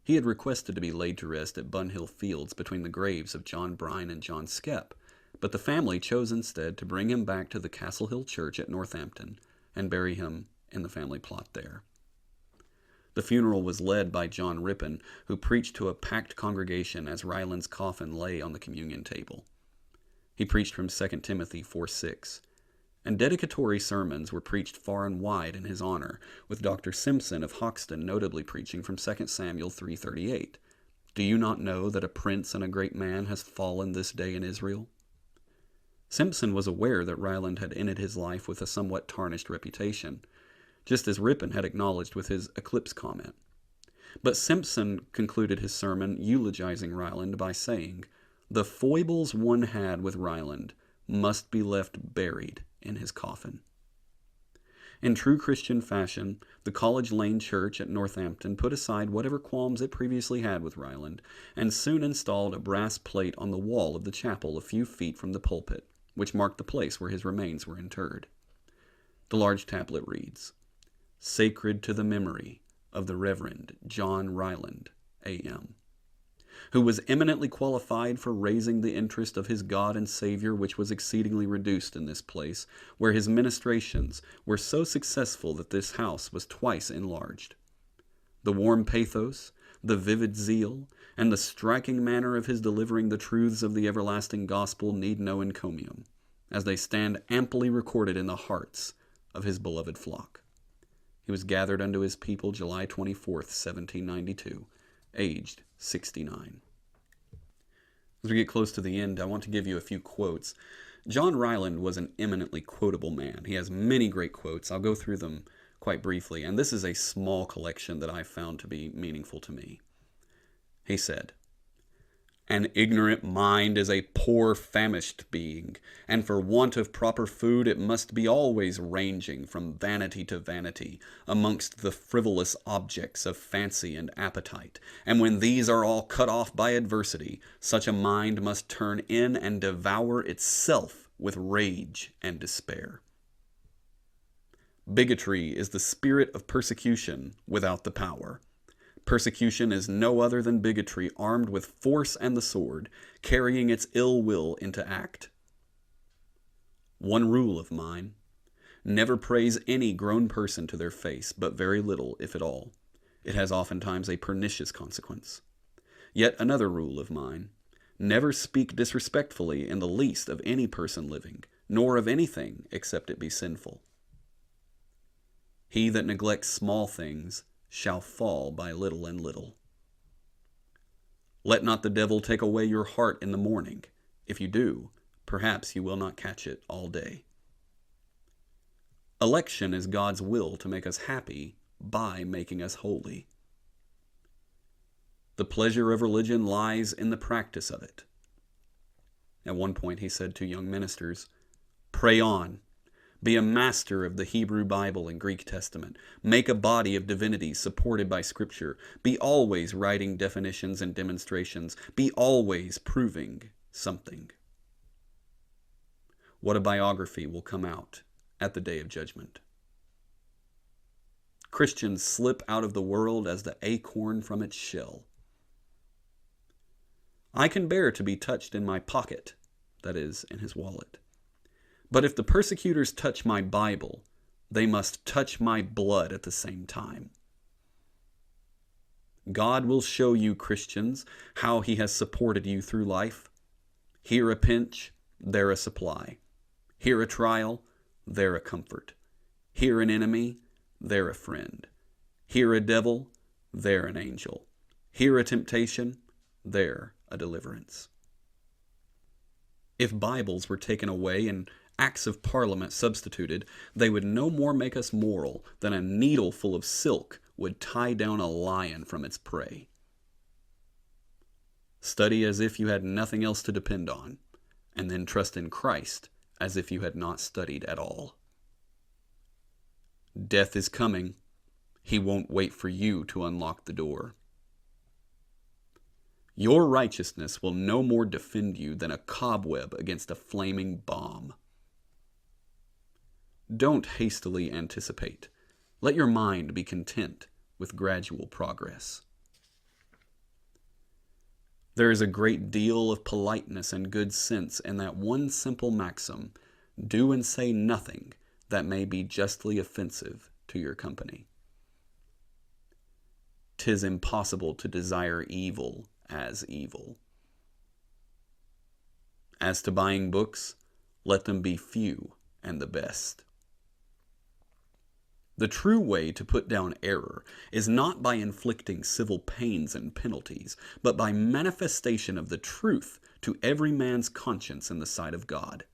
He had requested to be laid to rest at Bunhill Fields between the graves of John Brine and John Skep, but the family chose instead to bring him back to the Castle Hill Church at Northampton and bury him in the family plot there. The funeral was led by John Rippon, who preached to a packed congregation as Ryland's coffin lay on the communion table. He preached from 2 Timothy 4:6, and dedicatory sermons were preached far and wide in his honor, with Dr. Simpson of Hoxton notably preaching from 2 Samuel 3:38. "Do you not know that a prince and a great man has fallen this day in Israel?" Simpson was aware that Ryland had ended his life with a somewhat tarnished reputation, just as Rippon had acknowledged with his eclipse comment. But Simpson concluded his sermon eulogizing Ryland by saying, "The foibles one had with Ryland must be left buried in his coffin." In true Christian fashion, the College Lane Church at Northampton put aside whatever qualms it previously had with Ryland, and soon installed a brass plate on the wall of the chapel a few feet from the pulpit, which marked the place where his remains were interred. The large tablet reads, "Sacred to the memory of the Reverend John Ryland, A.M., who was eminently qualified for raising the interest of his God and Savior, which was exceedingly reduced in this place, where his ministrations were so successful that this house was twice enlarged. The warm pathos, the vivid zeal, and the striking manner of his delivering the truths of the everlasting gospel need no encomium, as they stand amply recorded in the hearts of his beloved flock. He was gathered unto his people July 24th, 1792, aged 69. As we get close to the end, I want to give you a few quotes. John Ryland was an eminently quotable man. He has many great quotes. I'll go through them quite briefly, and this is a small collection that I found to be meaningful to me. He said, "An ignorant mind is a poor famished being, and for want of proper food it must be always ranging from vanity to vanity amongst the frivolous objects of fancy and appetite, and when these are all cut off by adversity, such a mind must turn in and devour itself with rage and despair. Bigotry is the spirit of persecution without the power. Persecution is no other than bigotry armed with force and the sword, carrying its ill will into act. One rule of mine: never praise any grown person to their face, but very little, if at all. It has oftentimes a pernicious consequence. Yet another rule of mine: never speak disrespectfully in the least of any person living, nor of anything except it be sinful. He that neglects small things shall fall by little and little. Let not the devil take away your heart in the morning. If you do, perhaps you will not catch it all day. Election is God's will to make us happy by making us holy. The pleasure of religion lies in the practice of it." At one point he said to young ministers, "Pray on. Be a master of the Hebrew Bible and Greek Testament. Make a body of divinities supported by Scripture. Be always writing definitions and demonstrations. Be always proving something." What a biography will come out at the day of judgment. Christians slip out of the world as the acorn from its shell. "I can bear to be touched in my pocket," that is, in his wallet. "But if the persecutors touch my Bible, they must touch my blood at the same time." God will show you, Christians, how he has supported you through life. Here a pinch, there a supply. Here a trial, there a comfort. Here an enemy, there a friend. Here a devil, there an angel. Here a temptation, there a deliverance. If Bibles were taken away and Acts of Parliament substituted, they would no more make us moral than a needle full of silk would tie down a lion from its prey. Study as if you had nothing else to depend on, and then trust in Christ as if you had not studied at all. Death is coming. He won't wait for you to unlock the door. Your righteousness will no more defend you than a cobweb against a flaming bomb. Don't hastily anticipate. Let your mind be content with gradual progress. There is a great deal of politeness and good sense in that one simple maxim: do and say nothing that may be justly offensive to your company. 'Tis impossible to desire evil as evil. As to buying books, let them be few and the best. The true way to put down error is not by inflicting civil pains and penalties, but by manifestation of the truth to every man's conscience in the sight of God.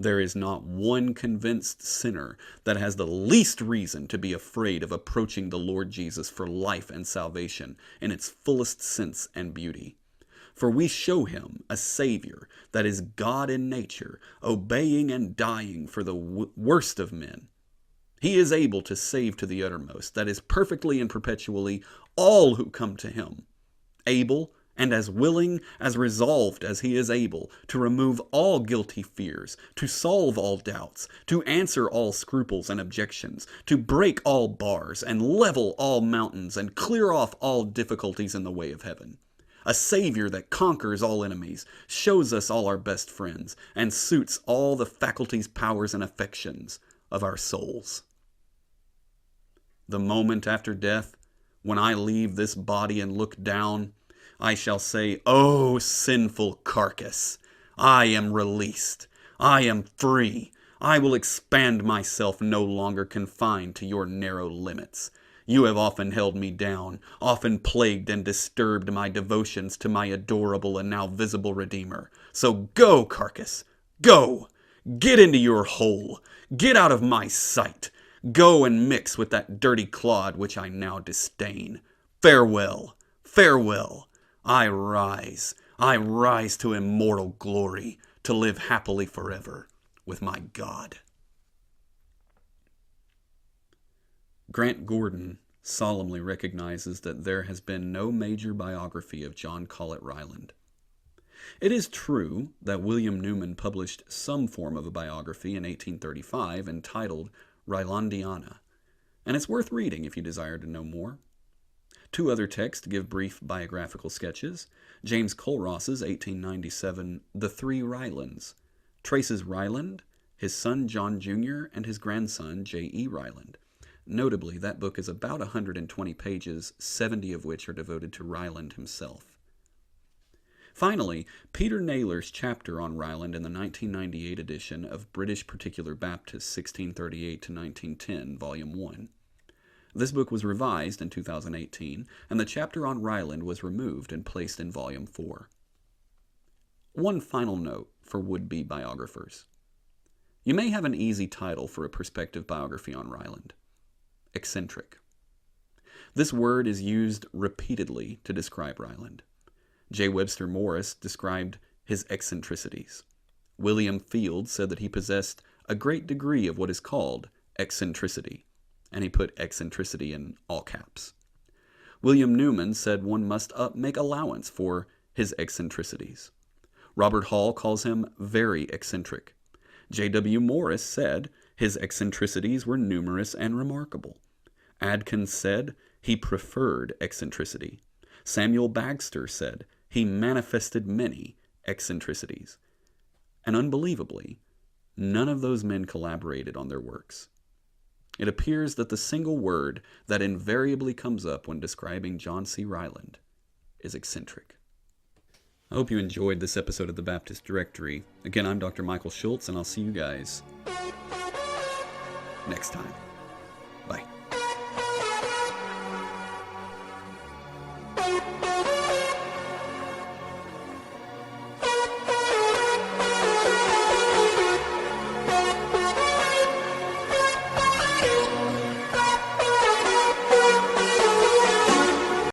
There is not one convinced sinner that has the least reason to be afraid of approaching the Lord Jesus for life and salvation in its fullest sense and beauty. For we show him a Savior that is God in nature, obeying and dying for the worst of men. He is able to save to the uttermost, that is, perfectly and perpetually, all who come to him, able and as willing, as resolved as he is able, to remove all guilty fears, to solve all doubts, to answer all scruples and objections, to break all bars and level all mountains and clear off all difficulties in the way of heaven. A Savior that conquers all enemies, shows us all our best friends, and suits all the faculties, powers, and affections of our souls. The moment after death, when I leave this body and look down, I shall say, "O sinful carcass, I am released. I am free. I will expand myself, no longer confined to your narrow limits. You have often held me down, often plagued and disturbed my devotions to my adorable and now visible Redeemer. So go, carcass, go! Get into your hole. Get out of my sight. Go and mix with that dirty clod which I now disdain. Farewell, farewell. I rise to immortal glory, to live happily forever with my God." Grant Gordon solemnly recognizes that there has been no major biography of John Collett Ryland. It is true that William Newman published some form of a biography in 1835 entitled Rylandiana, and it's worth reading if you desire to know more. Two other texts give brief biographical sketches. James Culross's 1897 The Three Rylands traces Ryland, his son John Jr., and his grandson J.E. Ryland. Notably, that book is about 120 pages, 70 of which are devoted to Ryland himself. Finally, Peter Naylor's chapter on Ryland in the 1998 edition of British Particular Baptists 1638 to 1910, Volume 1. This book was revised in 2018, and the chapter on Ryland was removed and placed in Volume 4. One final note for would-be biographers. You may have an easy title for a prospective biography on Ryland: eccentric. This word is used repeatedly to describe Ryland. J. Webster Morris described his eccentricities. William Field said that he possessed a great degree of what is called eccentricity, and he put eccentricity in all caps. William Newman said one must make allowance for his eccentricities. Robert Hall calls him very eccentric. J.W. Morris said his eccentricities were numerous and remarkable. Adkins said he preferred eccentricity. Samuel Bagster said he manifested many eccentricities. And unbelievably, none of those men collaborated on their works. It appears that the single word that invariably comes up when describing John C. Ryland is eccentric. I hope you enjoyed this episode of the Baptist Directory. Again, I'm Dr. Michael Schultz, and I'll see you guys next time. Bye.